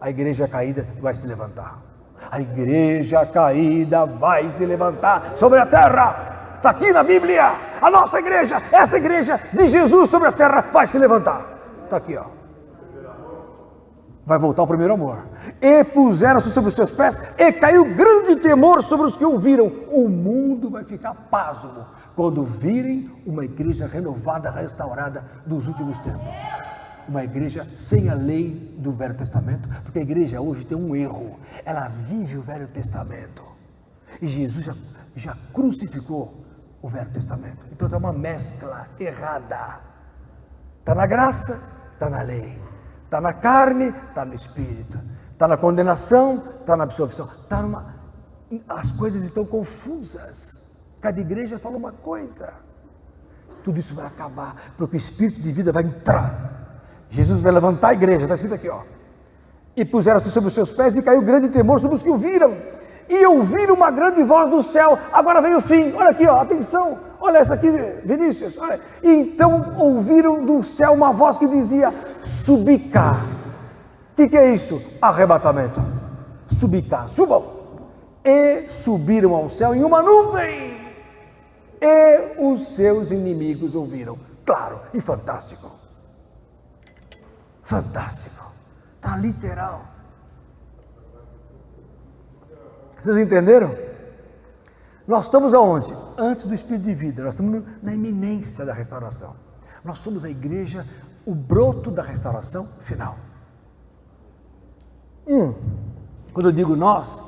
A igreja caída vai se levantar. A igreja caída vai se levantar sobre a terra. Está aqui na Bíblia. A nossa igreja, essa igreja de Jesus sobre a terra vai se levantar. Está aqui, ó. Vai voltar ao primeiro amor. E puseram-se sobre os seus pés, e caiu grande temor sobre os que ouviram. O mundo vai ficar pasmo quando virem uma igreja renovada, restaurada dos últimos tempos. Uma igreja sem a lei do Velho Testamento, porque a igreja hoje tem um erro. Ela vive o Velho Testamento. E Jesus já crucificou o Velho Testamento. Então está uma mescla errada. Está na graça, está na lei. Está na carne, está no espírito. Está na condenação, está na absolvição. As coisas estão confusas. Cada igreja fala uma coisa. Tudo isso vai acabar, porque o espírito de vida vai entrar. Jesus vai levantar a igreja, está escrito aqui, ó. E puseram-se sobre os seus pés, e caiu grande temor sobre os que ouviram. E ouviram uma grande voz do céu. Agora vem o fim. Olha aqui, ó, atenção. Olha essa aqui, Vinícius. Olha. E então ouviram do céu uma voz que dizia: subi cá. O que é isso? Arrebatamento. Subi cá, subam. E subiram ao céu em uma nuvem. E os seus inimigos ouviram. Claro, e fantástico. Fantástico. Está literal. Vocês entenderam? Nós estamos aonde? Antes do Espírito de vida. Nós estamos na iminência da restauração. Nós somos a igreja, o broto da restauração final. Quando eu digo nós,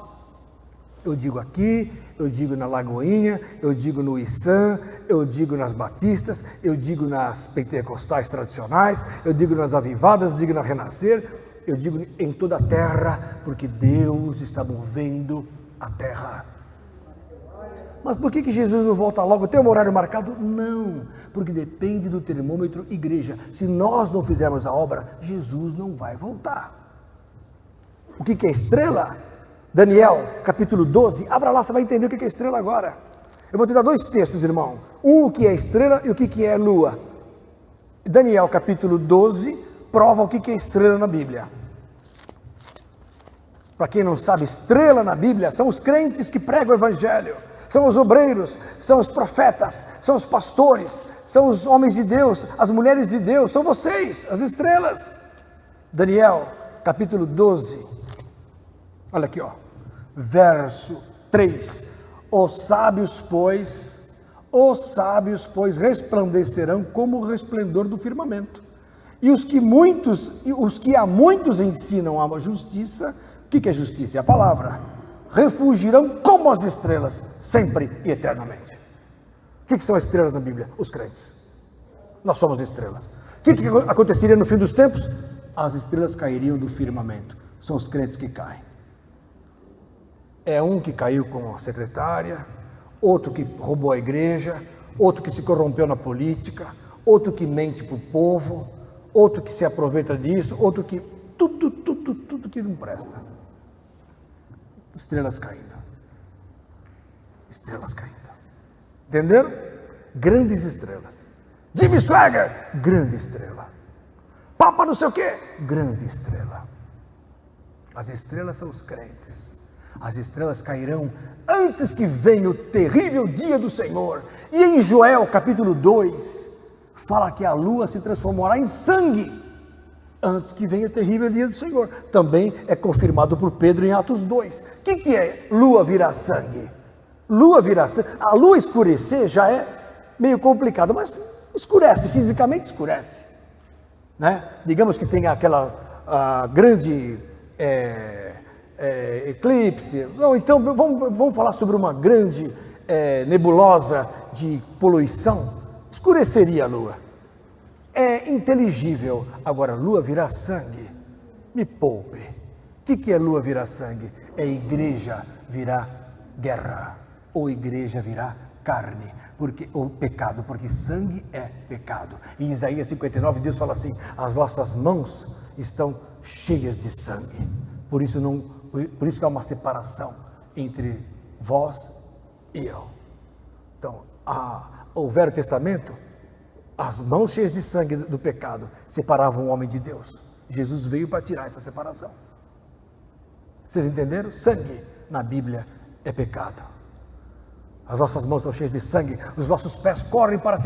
eu digo aqui, eu digo na Lagoinha, eu digo no Issan, eu digo nas batistas, eu digo nas pentecostais tradicionais, eu digo nas avivadas, eu digo na Renascer, eu digo em toda a terra, porque Deus está movendo a terra. Mas por que Jesus não volta logo? Tem um horário marcado? Não, porque depende do termômetro igreja. Se nós não fizermos a obra, Jesus não vai voltar. O que é estrela? Daniel, capítulo 12, abra lá, você vai entender o que é estrela agora. Eu vou te dar dois textos, irmão. Um, o que é estrela, e o que é lua. Daniel, capítulo 12, prova o que é estrela na Bíblia. Para quem não sabe, estrela na Bíblia são os crentes que pregam o Evangelho. São os obreiros, são os profetas, são os pastores, são os homens de Deus, as mulheres de Deus, são vocês, as estrelas. Daniel, capítulo 12, olha aqui, ó. Verso 3, os sábios, pois, resplandecerão como o resplendor do firmamento, e os que a muitos ensinam a justiça. O que é justiça? É a palavra. Refugirão como as estrelas, sempre e eternamente. O que são as estrelas na Bíblia? Os crentes. Nós somos estrelas. O que aconteceria no fim dos tempos? As estrelas cairiam do firmamento. São os crentes que caem. É um que caiu com a secretária, outro que roubou a igreja, outro que se corrompeu na política, outro que mente para o povo, outro que se aproveita disso, outro que... Tudo que não presta. Estrelas caindo. Estrelas caindo. Entenderam? Grandes estrelas. Jimmy Swagger, grande estrela. Papa não sei o quê, grande estrela. As estrelas são os crentes. As estrelas cairão antes que venha o terrível dia do Senhor. E em Joel capítulo 2, fala que a lua se transformará em sangue antes que venha o terrível dia do Senhor. Também é confirmado por Pedro em Atos 2. O que é lua virar sangue? Lua virar sangue. A lua escurecer já é meio complicado, mas escurece, fisicamente escurece, né? Digamos que tem aquela grande eclipse. Não, então vamos falar sobre uma grande nebulosa de poluição. Escureceria a lua. É inteligível. Agora, lua virar sangue, me poupe. O que é lua virar sangue? É igreja virar guerra, ou igreja virar carne, ou pecado, porque sangue é pecado. Em Isaías 59, Deus fala assim: as vossas mãos estão cheias de sangue, por isso que há uma separação entre vós e eu. Então, o Velho Testamento, as mãos cheias de sangue do pecado separavam o homem de Deus. Jesus veio para tirar essa separação. Vocês entenderam? Sangue na Bíblia é pecado. As nossas mãos estão cheias de sangue, os nossos pés correm para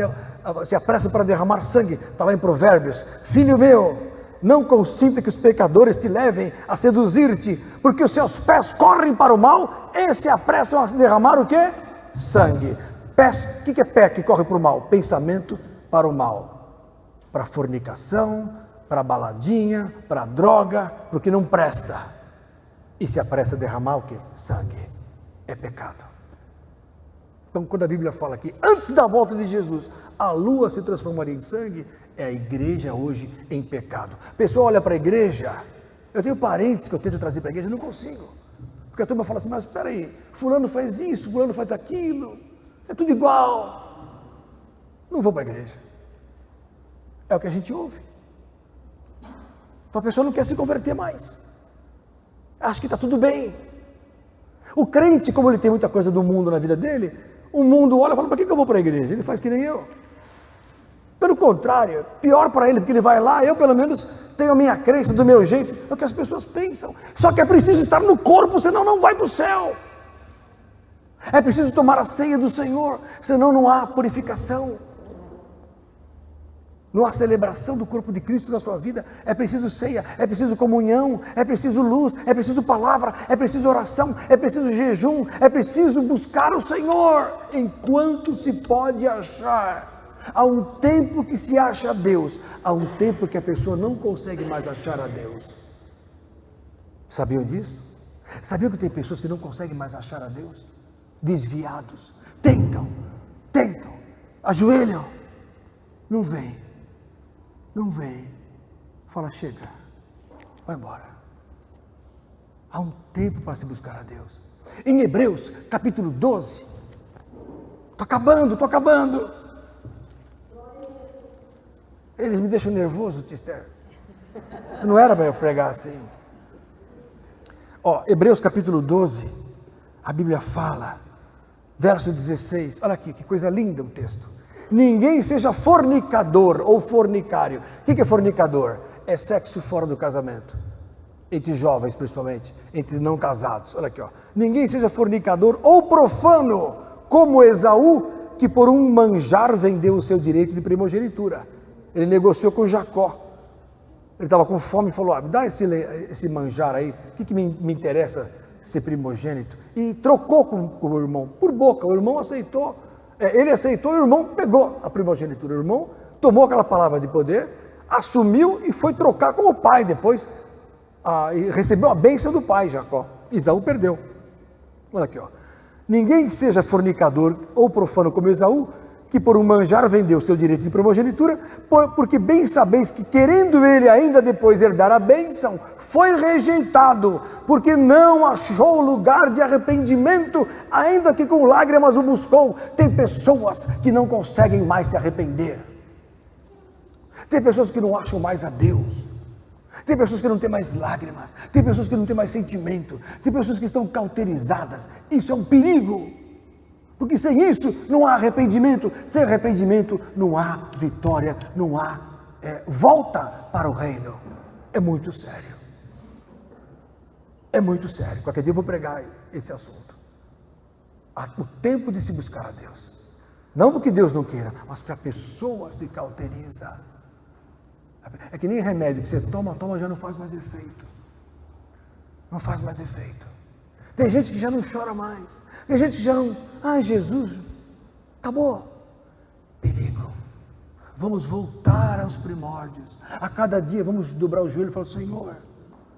se apressam para derramar sangue. Está lá em Provérbios. Filho meu, não consinta que os pecadores te levem a seduzir-te, porque os seus pés correm para o mal e se apressam a derramar o quê? Sangue. Pés, o que é pé que corre para o mal? Pensamento para o mal, para fornicação, para baladinha, para droga, porque não presta. E se apressa a derramar o quê? Sangue. É pecado. Então, quando a Bíblia fala que antes da volta de Jesus, a lua se transformaria em sangue, é a igreja hoje em pecado. A pessoa olha para a igreja, eu tenho parentes que eu tento trazer para a igreja, não consigo. Porque a turma fala assim, mas espera aí, fulano faz isso, fulano faz aquilo, é tudo igual. Não vou para a igreja. É o que a gente ouve. Então a pessoa não quer se converter mais. Acha que está tudo bem. O crente, como ele tem muita coisa do mundo na vida dele, o mundo olha e fala, para que eu vou para a igreja? Ele faz que nem eu. Pelo contrário, pior para ele, porque ele vai lá, eu pelo menos tenho a minha crença do meu jeito, é o que as pessoas pensam. Só que é preciso estar no corpo, senão não vai para o céu. É preciso tomar a ceia do Senhor, senão não há purificação. Não há celebração do corpo de Cristo na sua vida. É preciso ceia, é preciso comunhão, é preciso luz, é preciso palavra, é preciso oração, é preciso jejum, é preciso buscar o Senhor enquanto se pode achar. Há um tempo que se acha a Deus, há um tempo que a pessoa não consegue mais achar a Deus. Sabiam disso? Sabiam que tem pessoas que não conseguem mais achar a Deus? Desviados, tentam, ajoelham, não vem, fala, chega, vai embora. Há um tempo para se buscar a Deus. Em Hebreus, capítulo 12, estou acabando. Eles me deixam nervoso, Tister. Não era para eu pregar assim. Hebreus capítulo 12, a Bíblia fala, verso 16, olha aqui, que coisa linda o texto. Ninguém seja fornicador ou fornicário. O que é fornicador? É sexo fora do casamento. Entre jovens, principalmente, entre não casados. Olha aqui, ninguém seja fornicador ou profano, como Esaú, que por um manjar vendeu o seu direito de primogenitura. Ele negociou com Jacó. Ele estava com fome e falou, me dá esse manjar aí, o que me interessa ser primogênito? E trocou com o irmão, por boca. O irmão aceitou, ele aceitou e o irmão pegou a primogenitura. O irmão tomou aquela palavra de poder, assumiu e foi trocar com o pai depois, e recebeu a bênção do pai, Jacó. Esaú perdeu. Olha aqui, ninguém seja fornicador ou profano como Esaú, que por um manjar vendeu seu direito de primogenitura, porque bem sabeis que, querendo ele ainda depois herdar a bênção, foi rejeitado, porque não achou lugar de arrependimento, ainda que com lágrimas o buscou. Tem pessoas que não conseguem mais se arrepender. Tem pessoas que não acham mais a Deus. Tem pessoas que não têm mais lágrimas. Tem pessoas que não têm mais sentimento. Tem pessoas que estão cauterizadas. Isso é um perigo. Porque sem isso não há arrependimento, sem arrependimento não há vitória, não há volta para o reino. É muito sério. Qualquer dia eu vou pregar esse assunto. Há o tempo de se buscar a Deus. Não porque Deus não queira, mas porque a pessoa se cauteriza. É que nem remédio que você toma, já não faz mais efeito. Não faz mais efeito. Tem gente que já não chora mais. Tem gente que já não... Ai, Jesus, acabou. Perigo. Vamos voltar aos primórdios. A cada dia vamos dobrar o joelho e falar, Senhor,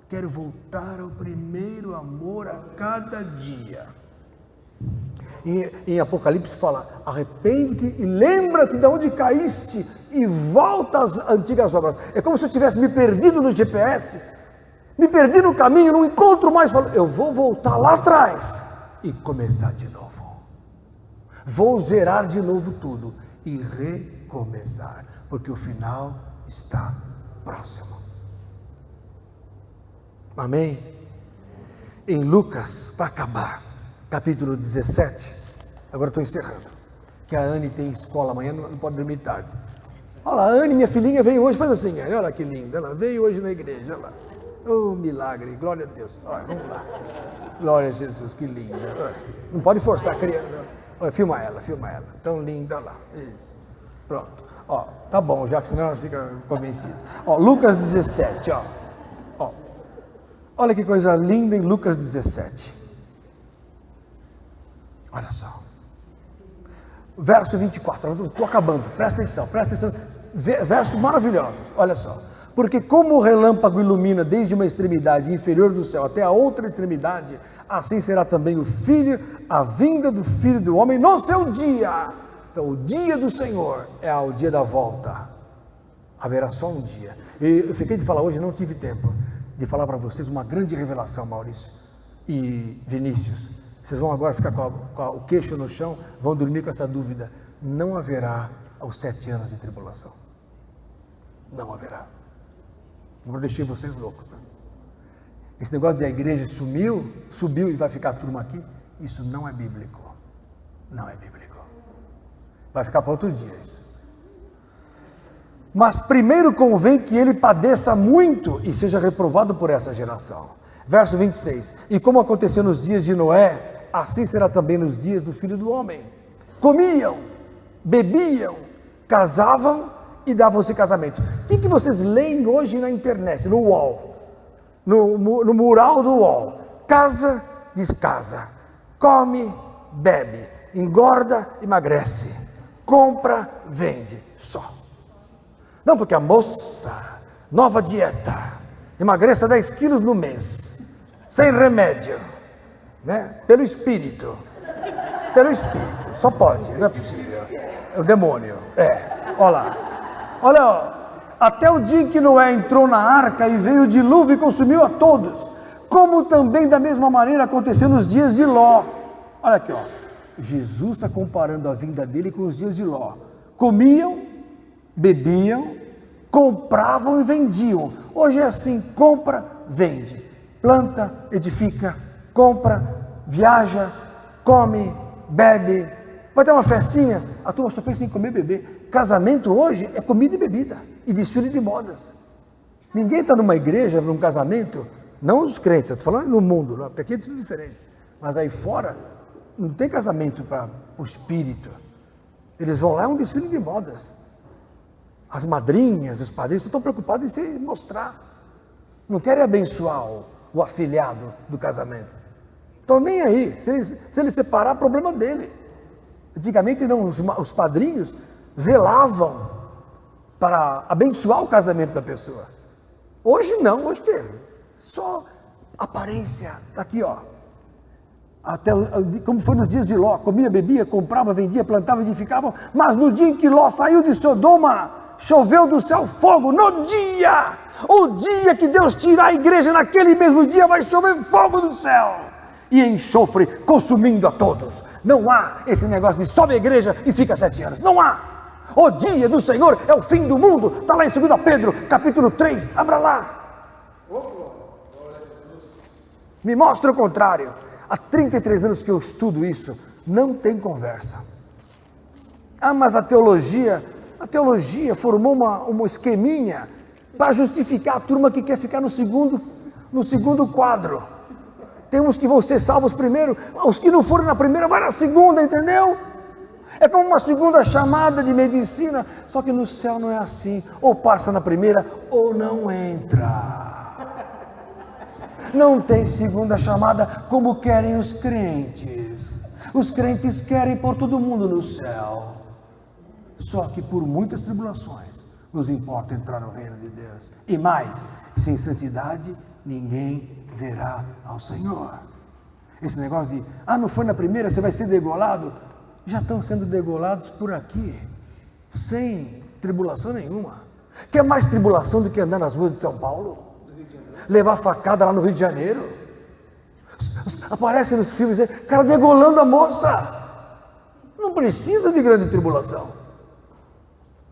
quero voltar ao primeiro amor a cada dia. Em Apocalipse fala, arrepende-te e lembra-te de onde caíste e volta às antigas obras. É como se eu tivesse me perdido no GPS, me perdi no caminho, não encontro mais. Eu vou voltar lá atrás e começar de novo. Vou zerar de novo tudo e recomeçar, porque o final está próximo. Amém? Em Lucas, para acabar, capítulo 17, agora estou encerrando, que a Anne tem escola amanhã, não pode dormir tarde. Olha lá, a Anne, minha filhinha, veio hoje, faz assim, olha que linda, ela veio hoje na igreja, olha lá. Oh, milagre, glória a Deus. Olha, vamos lá. Glória a Jesus, que linda. Olha, não pode forçar a criança. Olha, filma ela. Tão linda, olha lá. Isso. Pronto. Ó, tá bom, já que senão ela fica convencida. Ó, Lucas 17, ó. Olha que coisa linda em Lucas 17. Olha só. Verso 24. Estou acabando. Presta atenção. Versos maravilhosos. Olha só. Porque como o relâmpago ilumina desde uma extremidade inferior do céu até a outra extremidade, assim será também a vinda do Filho do Homem no seu dia. Então, o dia do Senhor é o dia da volta. Haverá só um dia. Eu fiquei de falar hoje, não tive tempo de falar para vocês uma grande revelação, Maurício e Vinícius. Vocês vão agora ficar com o queixo no chão, vão dormir com essa dúvida. Não haverá os 7 anos de tribulação. Não haverá. Não deixei vocês loucos, né? Esse negócio de a igreja subiu e vai ficar a turma aqui, isso não é bíblico. Não é bíblico. Vai ficar para outro dia isso. Mas primeiro convém que ele padeça muito e seja reprovado por essa geração. Verso 26. E como aconteceu nos dias de Noé, assim será também nos dias do Filho do Homem. Comiam, bebiam, casavam e davam-se casamento. O que vocês leem hoje na internet, no UOL? No mural do UOL. Casa, descasa. Come, bebe. Engorda, emagrece. Compra, vende. Só. Não, porque a moça, nova dieta, emagreça 10 quilos no mês, sem remédio, né? Pelo Espírito, só pode, não é possível, é o demônio, olha lá, olha, ó, até o dia em que Noé entrou na arca e veio o dilúvio e consumiu a todos, como também da mesma maneira aconteceu nos dias de Ló. Olha aqui, ó, Jesus está comparando a vinda dele com os dias de Ló. Comiam, bebiam, compravam e vendiam. Hoje é assim, compra, vende, planta, edifica, compra, viaja, come, bebe, vai ter uma festinha, a turma só pensa em comer e beber. Casamento hoje é comida e bebida, e desfile de modas. Ninguém está numa igreja, num casamento, não os crentes, eu estou falando no mundo, porque aqui é tudo diferente, mas aí fora, não tem casamento para o espírito, eles vão lá, é um desfile de modas. As madrinhas, os padrinhos estão preocupados em se mostrar. Não querem abençoar o afilhado do casamento. Estão nem aí. Se ele separar, problema dele. Antigamente não, os padrinhos velavam para abençoar o casamento da pessoa. Hoje não, hoje que? Só aparência. Está aqui, ó. Até, como foi nos dias de Ló, comia, bebia, comprava, vendia, plantava, edificava, mas no dia em que Ló saiu de Sodoma, choveu do céu fogo. No dia, o dia que Deus tirar a igreja, naquele mesmo dia vai chover fogo do céu e enxofre consumindo a todos. Não há esse negócio de sobe a igreja e fica 7 anos, não há. O dia do Senhor é o fim do mundo, está lá em 2 Pedro capítulo 3, abra lá. Me mostra o contrário. Há 33 anos que eu estudo isso, não tem conversa. Ah, mas a teologia formou uma esqueminha para justificar a turma que quer ficar no segundo quadro. Tem uns que vão ser salvos primeiro, os que não foram na primeira, vai na segunda, entendeu? É como uma segunda chamada de medicina, só que no céu não é assim, ou passa na primeira, ou não entra. Não tem segunda chamada como querem os crentes. Os crentes querem pôr todo mundo no céu. Só que por muitas tribulações nos importa entrar no reino de Deus. E mais, sem santidade ninguém verá ao Senhor. Esse negócio de, não foi na primeira, você vai ser degolado. Já estão sendo degolados por aqui, sem tribulação nenhuma. Quer mais tribulação do que andar nas ruas de São Paulo? Levar facada lá no Rio de Janeiro? Aparece nos filmes, cara degolando a moça. Não precisa de grande tribulação.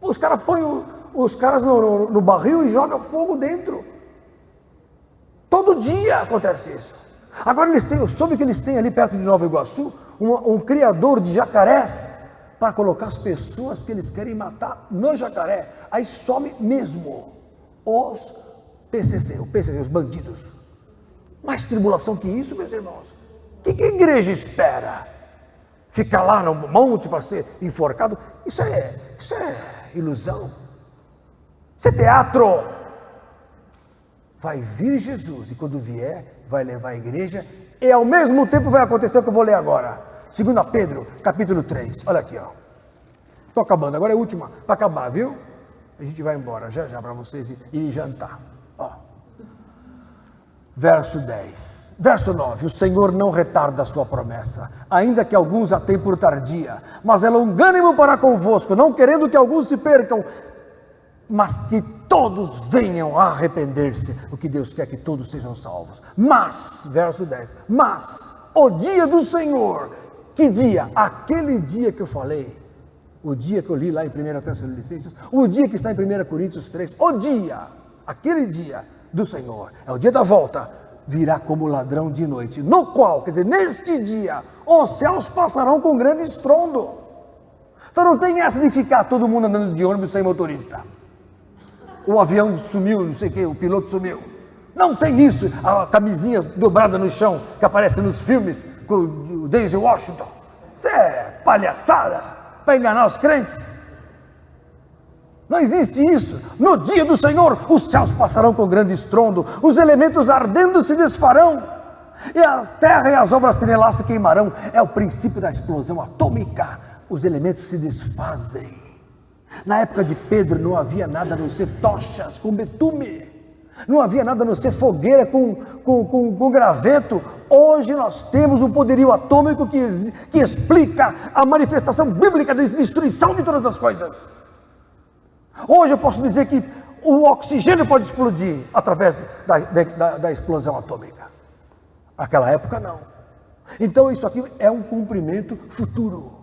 Os caras põem os caras no barril e jogam fogo dentro. Todo dia acontece isso. Agora eu soube que eles têm ali perto de Nova Iguaçu um criador de jacarés para colocar as pessoas que eles querem matar no jacaré. Aí some mesmo os PCC, o PCC, os bandidos. Mais tribulação que isso, meus irmãos. O que a igreja espera? Ficar lá no monte para ser enforcado? Isso é ilusão. Isso é teatro. Vai vir Jesus e quando vier, vai levar a igreja e ao mesmo tempo vai acontecer o que eu vou ler agora. 2 Pedro, capítulo 3. Olha aqui, ó. Estou acabando, agora é a última para acabar, viu? A gente vai embora já para vocês irem jantar. Ó. Verso 10. Verso 9, o Senhor não retarda a sua promessa, ainda que alguns a tenham por tardia, mas é longânimo para convosco, não querendo que alguns se percam, mas que todos venham a arrepender-se, o que Deus quer que todos sejam salvos. Mas, verso 10, mas o dia do Senhor, que dia? Aquele dia que eu falei, o dia que eu li lá em 1 Tessalonicenses, o dia que está em 1 Coríntios 3, o dia, aquele dia do Senhor, é o dia da volta, virá como ladrão de noite, no qual, quer dizer, neste dia, os céus passarão com grande estrondo. Então não tem essa de ficar todo mundo andando de ônibus sem motorista. O avião sumiu, não sei o que, o piloto sumiu. Não tem isso, a camisinha dobrada no chão, que aparece nos filmes, com o Denzel Washington. Isso é palhaçada, para enganar os crentes. Não existe isso. No dia do Senhor, os céus passarão com grande estrondo, os elementos ardendo se desfarão, e a terra e as obras que nela se queimarão. É o princípio da explosão atômica. Os elementos se desfazem. Na época de Pedro não havia nada a não ser tochas com betume. Não havia nada a não ser fogueira com graveto. Hoje nós temos um poderio atômico que explica a manifestação bíblica da destruição de todas as coisas. Hoje eu posso dizer que o oxigênio pode explodir através da explosão atômica. Naquela época não. Então isso aqui é um cumprimento futuro.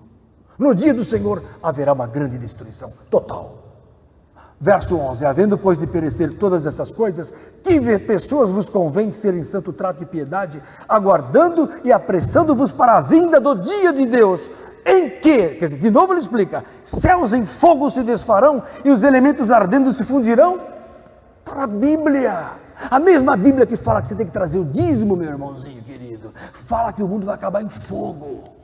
No dia do Senhor haverá uma grande destruição total. Verso 11, havendo pois de perecer todas essas coisas, que pessoas vos convém ser em santo trato e piedade, aguardando e apressando-vos para a vinda do dia de Deus, em que, quer dizer, de novo ele explica, céus em fogo se desfarão e os elementos ardendo se fundirão. Está na Bíblia, a mesma Bíblia que fala que você tem que trazer o dízimo, meu irmãozinho querido, fala que o mundo vai acabar em fogo,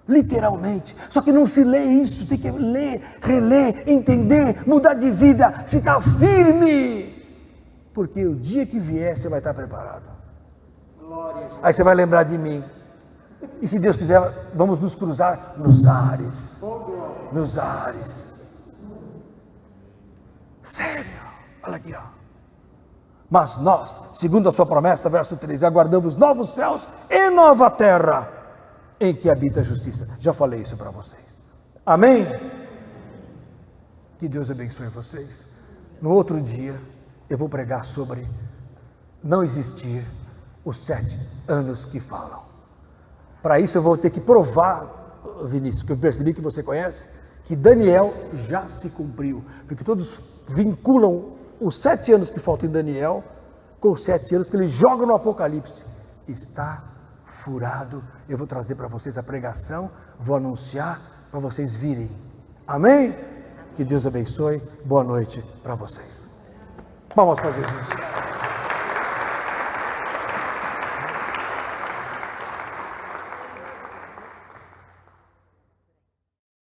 literalmente. Só que não se lê isso, tem que ler, reler, entender, mudar de vida, ficar firme, porque o dia que vier você vai estar preparado. Aí você vai lembrar de mim. E se Deus quiser, vamos nos cruzar nos ares. Nos ares. Sério, olha aqui, ó. Mas nós, segundo a sua promessa, verso 13, aguardamos novos céus e nova terra, em que habita a justiça. Já falei isso para vocês. Amém? Que Deus abençoe vocês. No outro dia, eu vou pregar sobre não existir os 7 anos que falam. Para isso eu vou ter que provar, Vinícius, que eu percebi que você conhece, que Daniel já se cumpriu. Porque todos vinculam os 7 anos que faltam em Daniel com os 7 anos que ele joga no Apocalipse. Está furado. Eu vou trazer para vocês a pregação, vou anunciar para vocês virem. Amém? Que Deus abençoe. Boa noite para vocês. Palmas para Jesus.